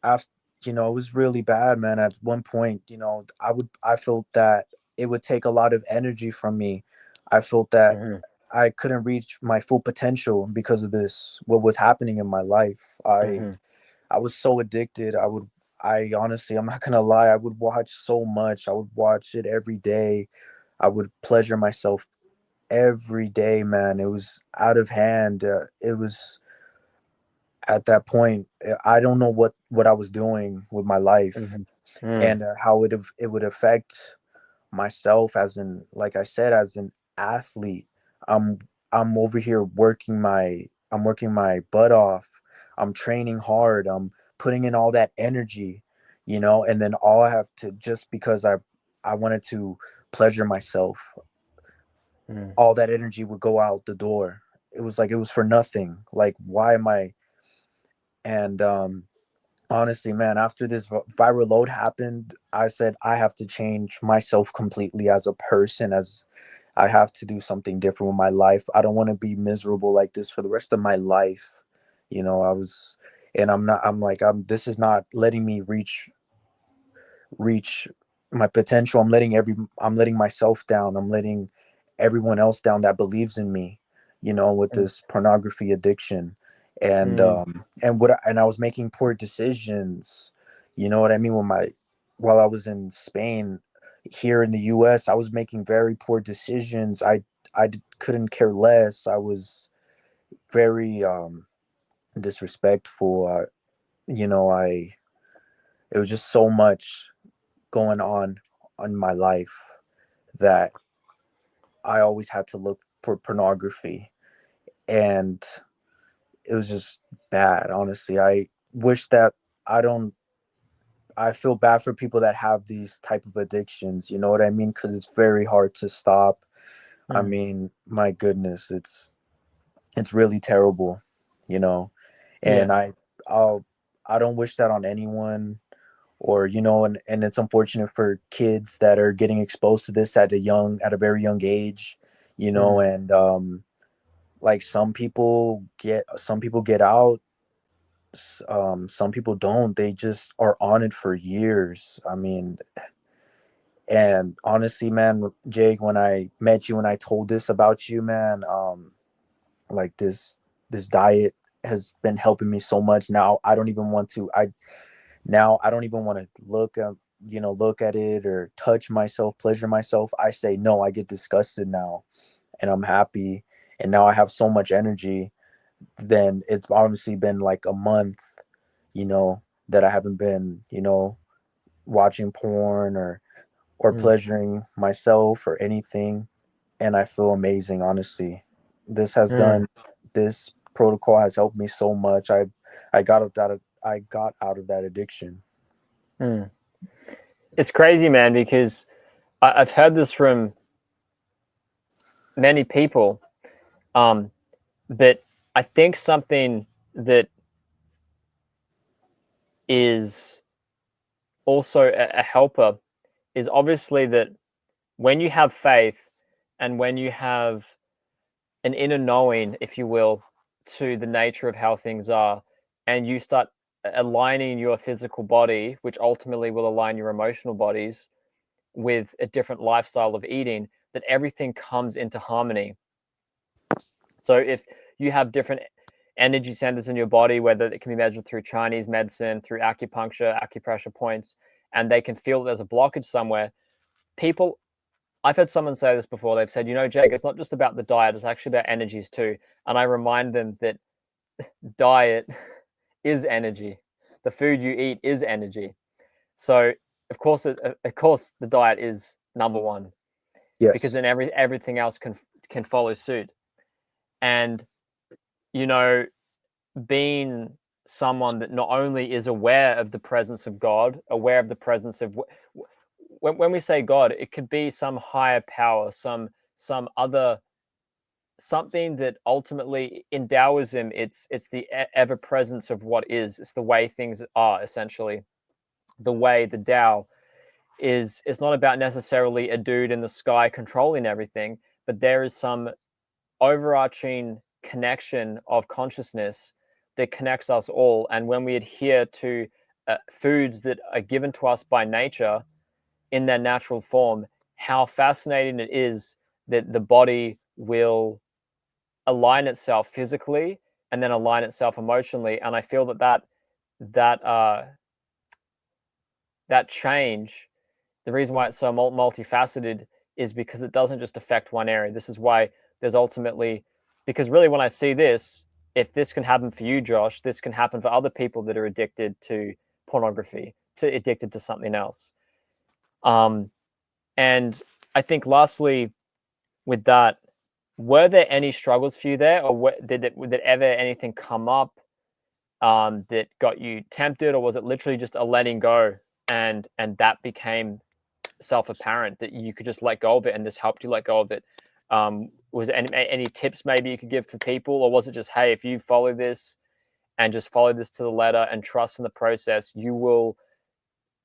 After, it was really bad, man. At one point, I felt that it would take a lot of energy from me. I felt that mhm, I couldn't reach my full potential because of this, what was happening in my life. mhm, I was so addicted. I honestly, I'm not gonna lie, I would watch so much. I would watch it every day. I would pleasure myself every day, man. It was out of hand. It was at that point, I don't know what I was doing with my life, mhm, mm, and how it would affect myself, as in, like I said, as an athlete. I'm I'm over here I'm working my butt off. I'm training hard. I'm putting in all that energy, and then all I have to, just because I wanted to pleasure myself, mm, all that energy would go out the door. It was like it was for nothing. Like, why am I? And honestly, man, after this viral load happened, I said I have to change myself completely as a person, as I have to do something different with my life. I don't want to be miserable like this for the rest of my life. I was, and I'm not, I'm like, this is not letting me reach my potential. I'm letting myself down. I'm letting everyone else down that believes in me, with mm, this pornography addiction. mm, And I was making poor decisions, you know what I mean? While I was in Spain, here in the US, I was making very poor decisions. Couldn't care less. I was very disrespectful. I it was just so much going on in my life that I always had to look for pornography, and it was just bad. Honestly, I wish that I don't. I feel bad for people that have these type of addictions. You know what I mean? Because it's very hard to stop. I mm. mean, my goodness, it's really terrible. You know, Yeah. and I'll I don't wish that on anyone. Or, and it's unfortunate for kids that are getting exposed to this at a very young age, Mm, and like some people get out, some people don't. They just are on it for years. I mean, and honestly, man, Jake, when I met you and I told this about you, man, like this diet has been helping me so much. Now I don't even want to. I don't even want to look at it or touch myself, pleasure myself. I say no. I get disgusted now, and I'm happy. And now I have so much energy. Then it's obviously been like a month, that I haven't been, watching porn or mm, pleasuring myself or anything, and I feel amazing. Honestly, this has mm, done this protocol has helped me so much. I got out of that addiction. mm. It's crazy, man, because I've heard this from many people, but I think something that is also a helper is obviously that when you have faith and when you have an inner knowing, if you will, to the nature of how things are, and you start aligning your physical body, which ultimately will align your emotional bodies with a different lifestyle of eating, that everything comes into harmony. So if you have different energy centers in your body, whether it can be measured through Chinese medicine, through acupuncture, acupressure points, and they can feel there's a blockage somewhere, people, I've heard someone say this before. They've said, Jake, it's not just about the diet, it's actually about energies too. And I remind them that diet is energy. The food you eat is energy. So of course, the diet is number one, because Yes. then everything else can follow suit. And you know, being someone that not only is aware of the presence of God, aware of the presence of when we say God, it could be some higher power, some other something that ultimately in Taoism, it's the ever presence of what is. It's the way things are, essentially. The way, the Tao is not about necessarily a dude in the sky controlling everything, but there is some overarching connection of consciousness that connects us all. And when we adhere to foods that are given to us by nature in their natural form, how fascinating it is that the body will align itself physically and then align itself emotionally. And I feel that that change, the reason why it's so multifaceted is because it doesn't just affect one area. This is why there's ultimately, because really when I see this, if this can happen for you, Josh, this can happen for other people that are addicted to pornography, to addicted to something else. Um, and I think lastly, with that, were there any struggles for you there, or did ever anything come up that got you tempted, or was it literally just a letting go, and that became self-apparent that you could just let go of it, and this helped you let go of it? Was there any tips maybe you could give for people, or was it just, hey, if you follow this and just follow this to the letter and trust in the process, you will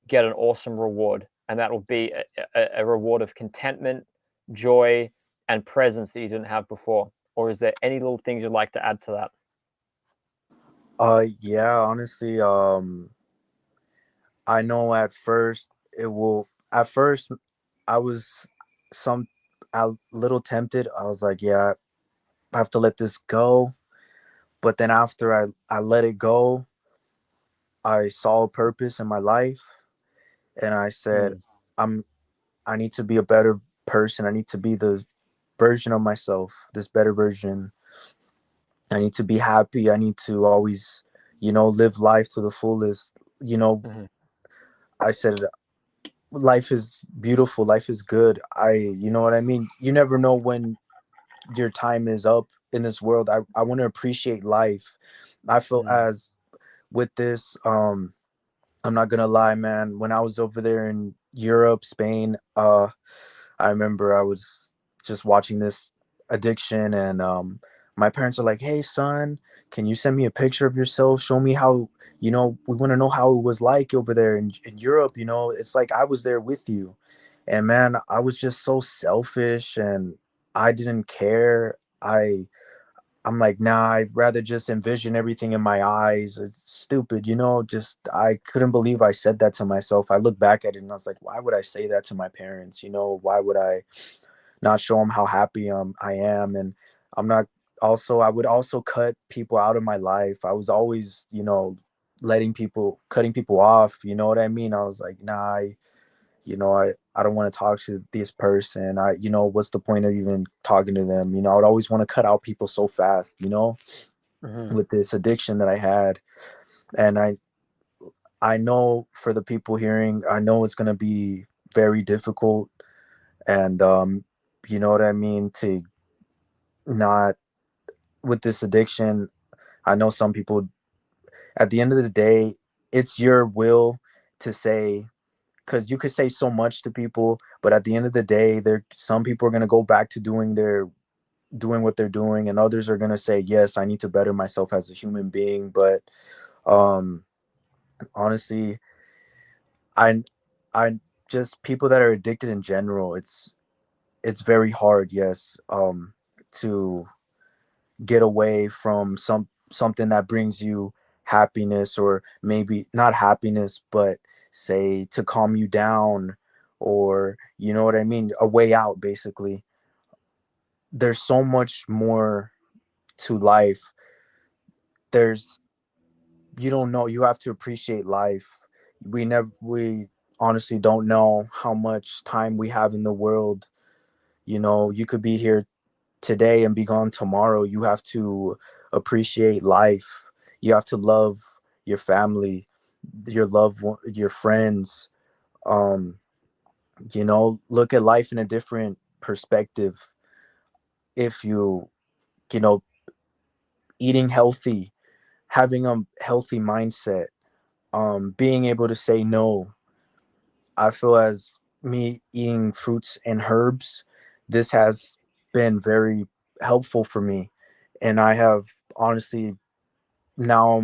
get an awesome reward, and that will be a reward of contentment, joy, and presence that you didn't have before? Or is there any little things you'd like to add to that? Yeah, honestly, I know at first it will. At first, I was some a little tempted. I was like, yeah, I have to let this go. But then after I let it go, I saw a purpose in my life, and I said, Mm, I'm I need to be a better person. I need to be the version of myself, this better version. I need to be happy. I need to always, live life to the fullest. You know, mm-hmm, I said life is beautiful, life is good. You know what I mean? You never know when your time is up in this world. I want to appreciate life. I feel mm, as with this, I'm not gonna lie, man. When I was over there in Europe, Spain, I remember I was just watching this addiction, and my parents are like, "Hey, son, can you send me a picture of yourself? Show me how. We want to know how it was like over there in Europe. It's like I was there with you." And man, I was just so selfish, and I didn't care. I'm like, nah, I'd rather just envision everything in my eyes. It's stupid, just I couldn't believe I said that to myself. I look back at it and I was like, why would I say that to my parents? Why would I not show them how happy I am? And I'm not I would also cut people out of my life. I was always, cutting people off. You know what I mean? I was like, nah, I don't want to talk to this person. What's the point of even talking to them? I would always want to cut out people so fast, mm-hmm, with this addiction that I had. And I know for the people hearing, I know it's going to be very difficult. And, you know what I mean? To not with this addiction, I know some people, at the end of the day, it's your will to say, because you could say so much to people, but at the end of the day, there some people are going to go back to doing what they're doing, and others are going to say, yes, I need to better myself as a human being. But um Honestly, I I just people that are addicted in general, it's very hard, yes, to get away from something that brings you happiness, or maybe not happiness, but say to calm you down, or you know what I mean, a way out basically. There's so much more to life. There's You don't know, you have to appreciate life. We honestly don't know how much time we have in the world. You know, you could be here today and be gone tomorrow. You have to appreciate life. You have to love your family, your friends. Um, look at life in a different perspective. If you know, eating healthy, having a healthy mindset, being able to say no. I feel as me eating fruits and herbs, this has been very helpful for me. And I have honestly now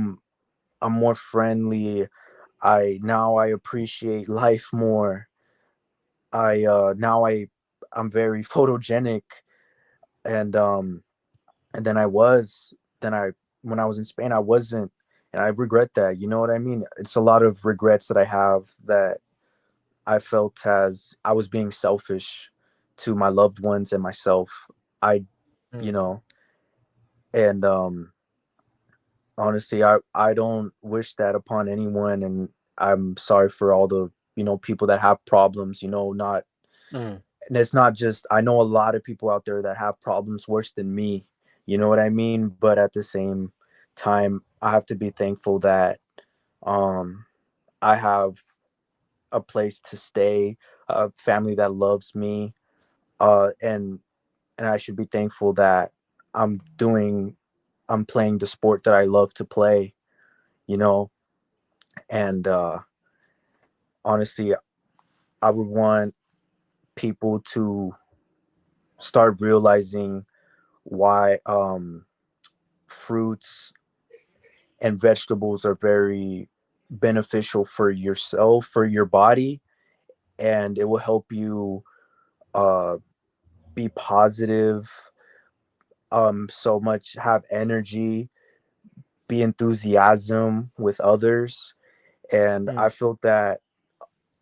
I'm more friendly. I appreciate life more. I now I'm very photogenic, and and then I was then I when I was in Spain I wasn't, and I regret that. You know what I mean? It's a lot of regrets that I have, that I felt as I was being selfish to my loved ones and myself. I, you Mm, know, and honestly, I don't wish that upon anyone, and I'm sorry for all the people that have problems. Not mm, and it's not just, I know a lot of people out there that have problems worse than me. You know what I mean? But at the same time, I have to be thankful that um I have a place to stay, a family that loves me, and I should be thankful that I'm doing I'm playing the sport that I love to play, you know, and honestly, I would want people to start realizing why fruits and vegetables are very beneficial for yourself, for your body, and it will help you uh, be positive, so much, have energy, be enthusiasm with others. And mm, I feel that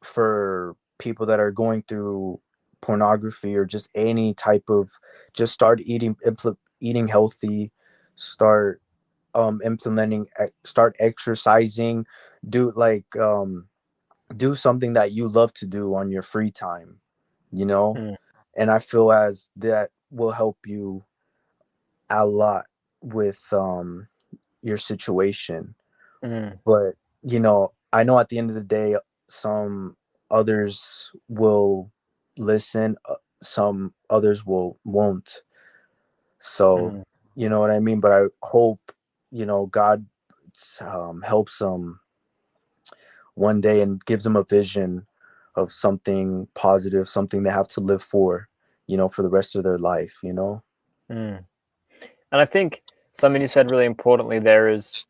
for people that are going through pornography or just any type of, just start eating healthy, start implementing, start exercising, do like do something that you love to do on your free time, you know. mm, And I feel as that will help you a lot with your situation. mm, But I know at the end of the day, some others will listen, some others won't. So mm, you know what I mean. But I hope God helps them one day and gives them a vision of something positive, something they have to live for, for the rest of their life. mm. And I think something you said really importantly there is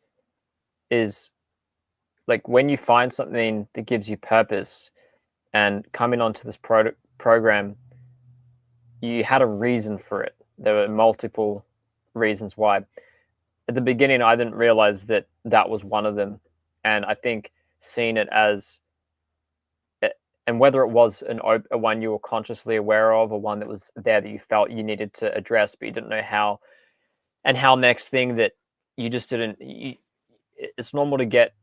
like when you find something that gives you purpose and coming onto this program, you had a reason for it. There were multiple reasons why. At the beginning, I didn't realize that that was one of them. And I think seeing it as, and whether it was a one you were consciously aware of or one that was there that you felt you needed to address, but you didn't know how, and how next thing that you just didn't, it's normal to get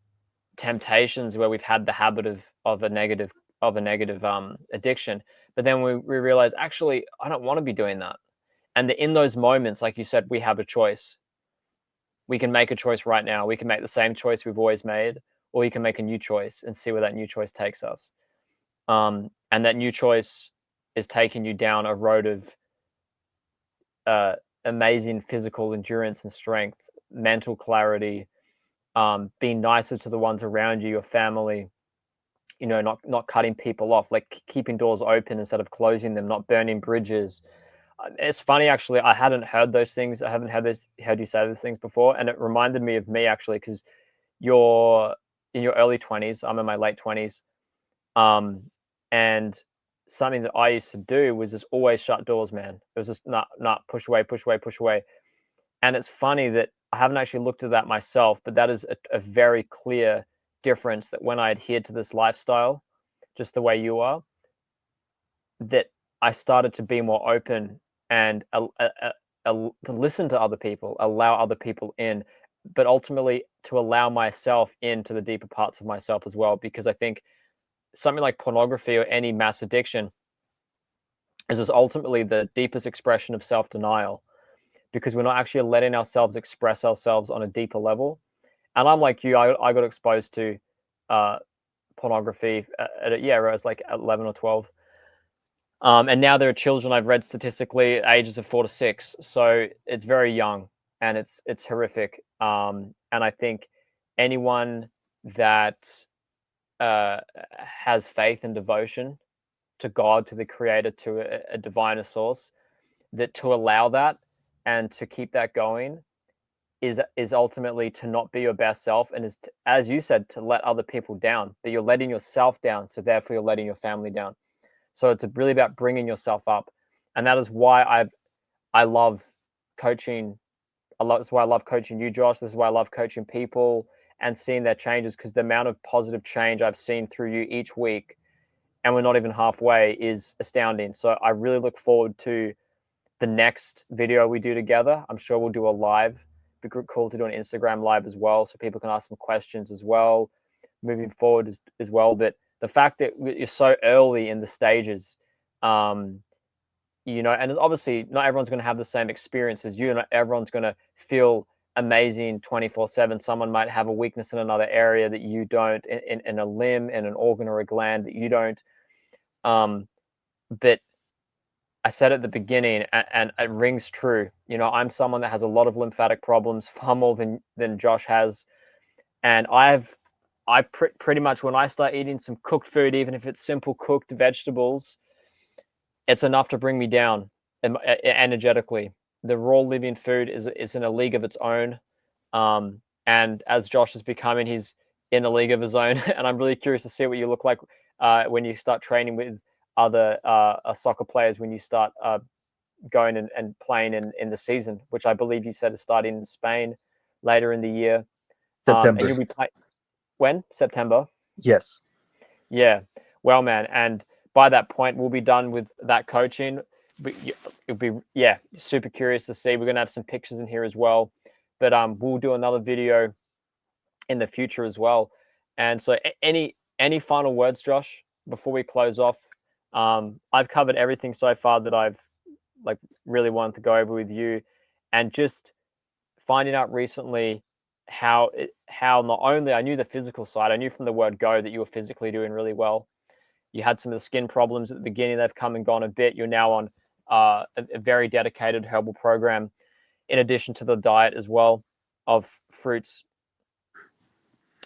temptations where we've had the habit of a negative addiction, but then we realize actually I don't want to be doing that. And in those moments, like you said, we have a choice. We can make a choice right now. We can make the same choice we've always made, or you can make a new choice and see where that new choice takes us. And that new choice is taking you down a road of uh, amazing physical endurance and strength, mental clarity, being nicer to the ones around you, your family, not cutting people off, like keeping doors open instead of closing them, not burning bridges. It's funny actually. I hadn't heard those things. I haven't heard you say those things before, and it reminded me of me actually because you're in your early 20s. I'm in my late 20s. And something that I used to do was just always shut doors, man. It was just not push away, push away, push away. And it's funny that I haven't actually looked at that myself, but that is a very clear difference, that when I adhered to this lifestyle, just the way you are, that I started to be more open and to listen to other people, allow other people in, but ultimately to allow myself into the deeper parts of myself as well. Because I think something like pornography or any mass addiction is just ultimately the deepest expression of self-denial, because we're not actually letting ourselves express ourselves on a deeper level. And I'm like you, I got exposed to uh, pornography yeah, I was like 11 or 12. And now there are children, I've read statistically, ages of 4 to 6. So it's very young, and it's horrific. And I think anyone that has faith and devotion to God, to the Creator, to a diviner source, that to allow that and to keep that going is ultimately to not be your best self, and is to, as you said, to let other people down. That you're letting yourself down, so therefore you're letting your family down. So it's really about bringing yourself up, and that is why I love coaching. This is why I love coaching you, Josh. This is why I love coaching people and seeing their changes, because the amount of positive change I've seen through you each week, and we're not even halfway, is astounding. So I really look forward to the next video we do together. I'm sure we'll do a live. Be cool to do an Instagram live as well, so people can ask some questions as well, moving forward as well. But the fact that you're so early in the stages, um, and obviously not everyone's going to have the same experience as you. Not everyone's going to feel amazing 24/7. Someone might have a weakness in another area that you don't, in a limb, in an organ or a gland that you don't. But I said at the beginning, and it rings true. I'm someone that has a lot of lymphatic problems, far more than Josh has, and pretty much, when I start eating some cooked food, even if it's simple cooked vegetables, it's enough to bring me down energetically. The raw living food is in a league of its own, and as Josh is becoming, he's in a league of his own. And I'm really curious to see what you look like when you start training with other soccer players, when you start going and playing in the season, which I believe you said is starting in Spain later in the year. And September. you'll be when? September? Yes. Yeah. Well, man, and by that point, we'll be done with that coaching. But it'll be, yeah, super curious to see. We're gonna have some pictures in here as well, but we'll do another video in the future as well. And so, any final words, Josh, before we close off? I've covered everything so far that I've like really wanted to go over with you, and just finding out recently how not only I knew the physical side, I knew from the word go that you were physically doing really well. You had some of the skin problems at the beginning; they've come and gone a bit. You're now on a very dedicated herbal program, in addition to the diet as well of fruits.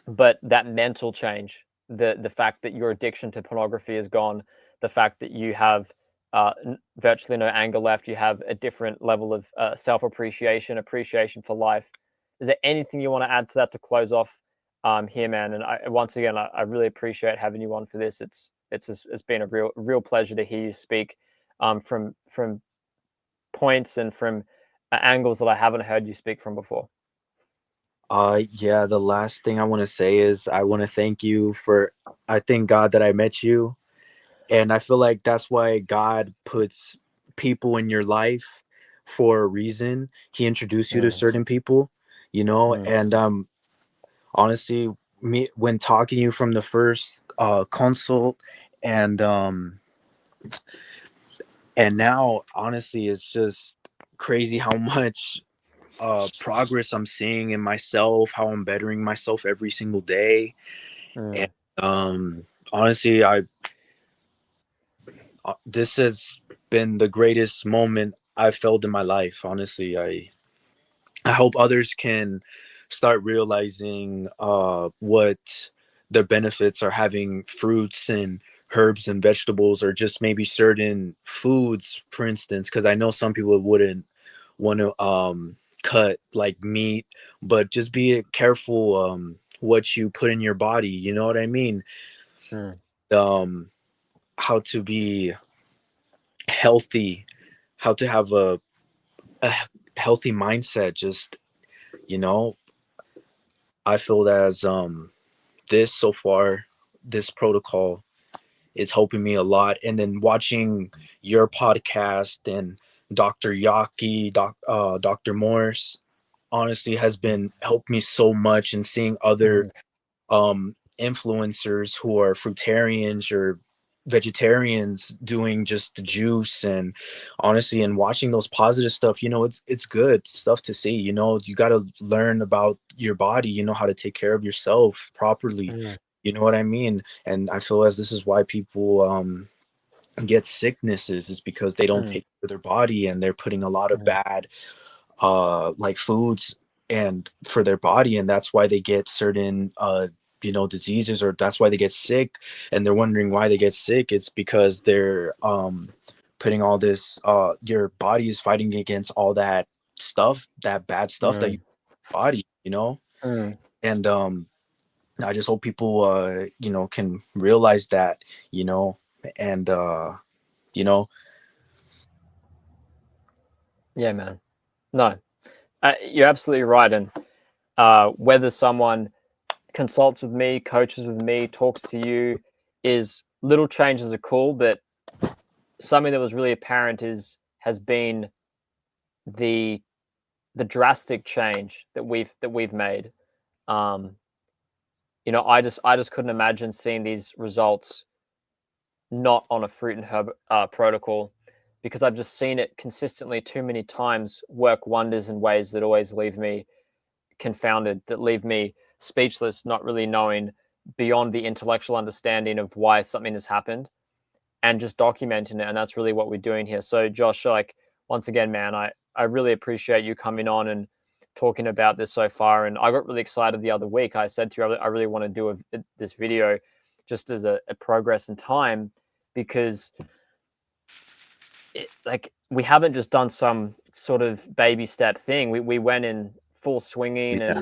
But that mental change, the fact that your addiction to pornography is gone, the fact that you have virtually no anger left, you have a different level of self-appreciation, appreciation for life. Is there anything you want to add to that to close off here, man? And once again, I really appreciate having you on for this. It's been a real pleasure to hear you speak from points and from angles that I haven't heard you speak from before. Yeah, the last thing I want to say is I want to thank you for, I thank God that I met you. And I feel like that's why God puts people in your life for a reason. He introduced you to Mm, certain people, mm, and honestly, me when talking to you from the first consult, and now honestly it's just crazy how much progress I'm seeing in myself, how I'm bettering myself every single day. And mm. honestly, I this has been the greatest moment I've felt in my life. Honestly, I hope others can start realizing what the benefits are having fruits and herbs and vegetables, or just maybe certain foods, for instance, because I know some people wouldn't want to cut like meat, but just be careful what you put in your body, you know what I mean? Mm, um how to be healthy, how to have a healthy mindset. Just, you know, I feel that as this so far, this protocol is helping me a lot. And then watching your podcast and Dr. Yaki, Dr. Morse, honestly has been helped me so much. And seeing other mhm, influencers who are fruitarians or vegetarians doing just the juice, and honestly, and watching those positive stuff, you know, it's good stuff to see. You know, you got to learn about your body, you know, how to take care of yourself properly, mm, you know what I mean? And I feel as this is why people get sicknesses, is because they don't mm, take care of their body, and they're putting a lot of mm, bad like foods and for their body, and that's why they get certain you know, diseases, or that's why they get sick. And they're wondering why they get sick. It's because they're putting all this your body is fighting against all that stuff, that bad stuff that you mm, body, you know. mm. And I just hope people you know, can realize that, you know. And you know, Yeah, man. No, you're absolutely right. And whether someone consults with me, coaches with me, talks to you, is little changes are cool, but something that was really apparent is has been the the drastic change that we've made. Um, you know, I just couldn't imagine seeing these results not on a fruit and herb protocol, because I've just seen it consistently too many times work wonders in ways that always leave me confounded, that leave me speechless, not really knowing beyond the intellectual understanding of why something has happened, and just documenting it. And that's really what we're doing here. So, Josh, like, once again, man, I really appreciate you coming on and talking about this so far. And I got really excited the other week. I said to you, I really want to do this video just as a progress in time, because like, we haven't just done some sort of baby step thing. We went in full swinging. yeah,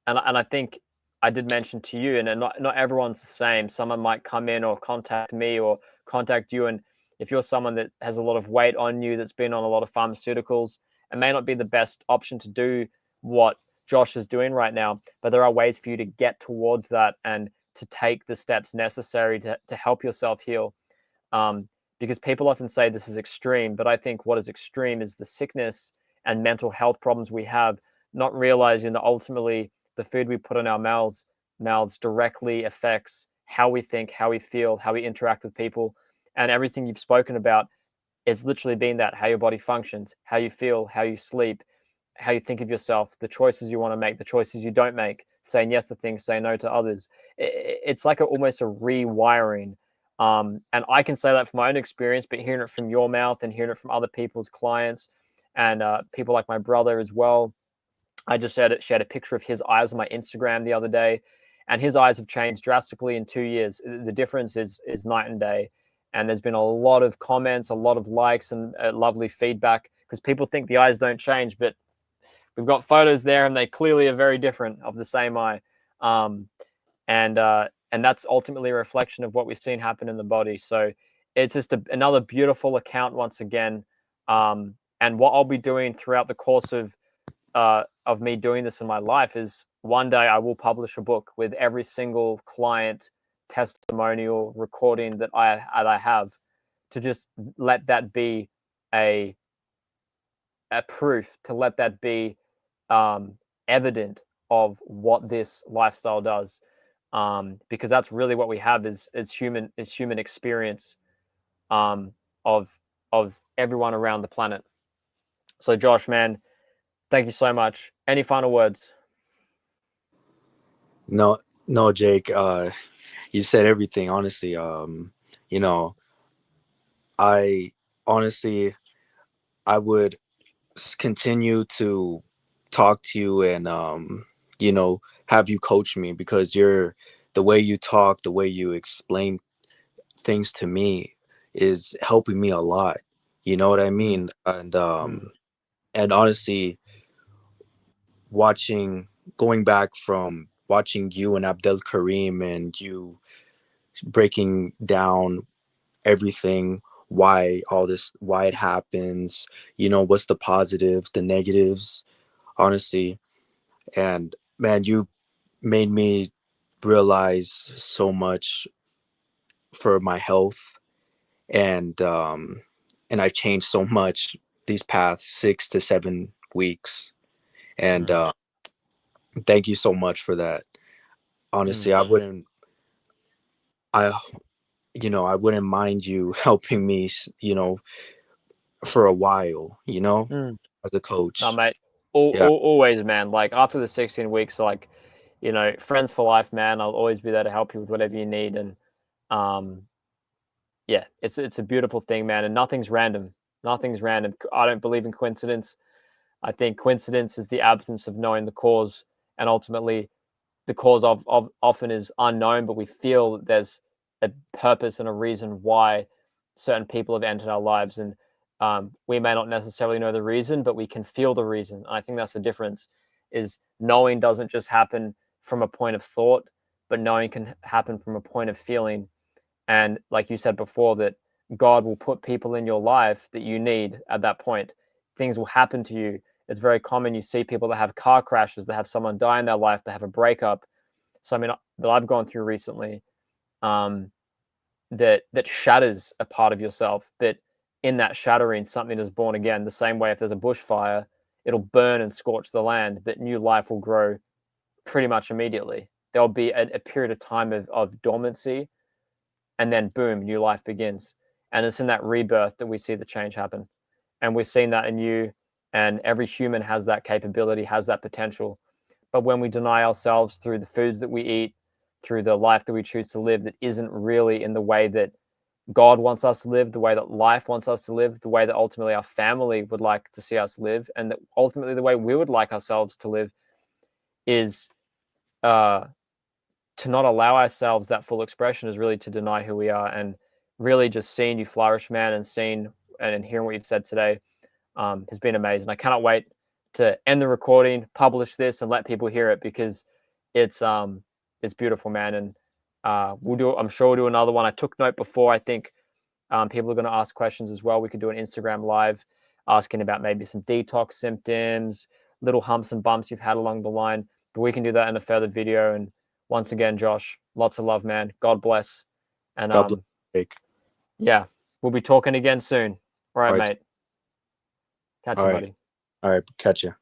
And I think I did mention to you, and not everyone's the same. Someone might come in or contact me or contact you, and if you're someone that has a lot of weight on you, that's been on a lot of pharmaceuticals, it may not be the best option to do what Josh is doing right now. But there are ways for you to get towards that and to take the steps necessary to help yourself heal. Because people often say this is extreme, but I think what is extreme is the sickness and mental health problems we have, not realizing that ultimately the food we put in our mouths directly affects how we think, how we feel, how we interact with people. And everything you've spoken about is literally being that: how your body functions, how you feel, how you sleep, how you think of yourself, the choices you want to make, the choices you don't make, saying yes to things, saying no to others. It's like almost a rewiring. And I can say that from my own experience, but hearing it from your mouth and hearing it from other people's clients, and people like my brother as well. I just shared a picture of his eyes on my Instagram the other day, and his eyes have changed drastically in 2 years. The difference is night and day. And there's been a lot of comments, a lot of likes, and lovely feedback, because people think the eyes don't change, but we've got photos there, and they clearly are very different of the same eye. Um, and that's ultimately a reflection of what we've seen happen in the body. So it's just another beautiful account once again. And what I'll be doing throughout the course of me doing this in my life is, one day I will publish a book with every single client testimonial recording that I have, to just let that be a a proof, to let that be evident of what this lifestyle does. Because that's really what we have is human experience, um, of of everyone around the planet. So, Josh, man, thank you so much. Any final words? no, no, Jake, you said everything, honestly. You know, I honestly, I would continue to talk to you, and you know, have you coach me, because you're, the way you talk, the way you explain things to me is helping me a lot. You know what I Mm, mean? mm, And honestly, watching, going back from watching you and Abdel Karim and you breaking down everything, why it happens, what's the positives, the negatives, honestly. And man, you made me realize so much for my health, and I've changed so much these past 6 to 7 weeks. And thank you so much for that. Honestly, I I wouldn't mind you helping me, for a while, Mm. as a No, coach. mate. Yeah, Always, man. Like after the 16 weeks, like, friends for life, man. I'll always be there to help you with whatever you need. And um, yeah, it's a beautiful thing, man. And nothing's random. Nothing's random. I don't believe in coincidence. I think coincidence is the absence of knowing the cause, and ultimately, the cause of often is unknown, but we feel that there's a purpose and a reason why certain people have entered our lives, and we may not necessarily know the reason, but we can feel the reason. And I think that's the difference. Is knowing doesn't just happen from a point of thought, but knowing can happen from a point of feeling. And like you said before, that God will put people in your life that you need at that point. Things will happen to you. It's very common. You see people that have car crashes, that have someone die in their life, that have a breakup. So I mean, that I've gone through recently, um, that shatters a part of yourself. But in that shattering, something is born again. The same way, if there's a bushfire, it'll burn and scorch the land, but new life will grow pretty much immediately. There'll be a period of time of dormancy, and then boom, new life begins. And it's in that rebirth that we see the change happen. And we've seen that in you, and every human has that capability, has that potential. But when we deny ourselves through the foods that we eat, through the life that we choose to live, that isn't really in the way that God wants us to live, the way that life wants us to live, the way that ultimately our family would like to see us live, and that ultimately the way we would like ourselves to live, is uh, to not allow ourselves that full expression, is really to deny who we are. And really just seeing you flourish, man, and seeing and hearing what you've said today has been amazing. I cannot wait to end the recording, publish this, and let people hear it, because it's beautiful, man. And I'm sure we'll do another one. I took note before. I think people are going to ask questions as well. We could do an Instagram live asking about maybe some detox symptoms, little humps and bumps you've had along the line. But we can do that in a further video. And once again, Josh, lots of love, man. God bless. And God bless. Jake. yeah, we'll be talking again soon. All right, All right, mate. Catch all you, right, buddy. all right. Catch you.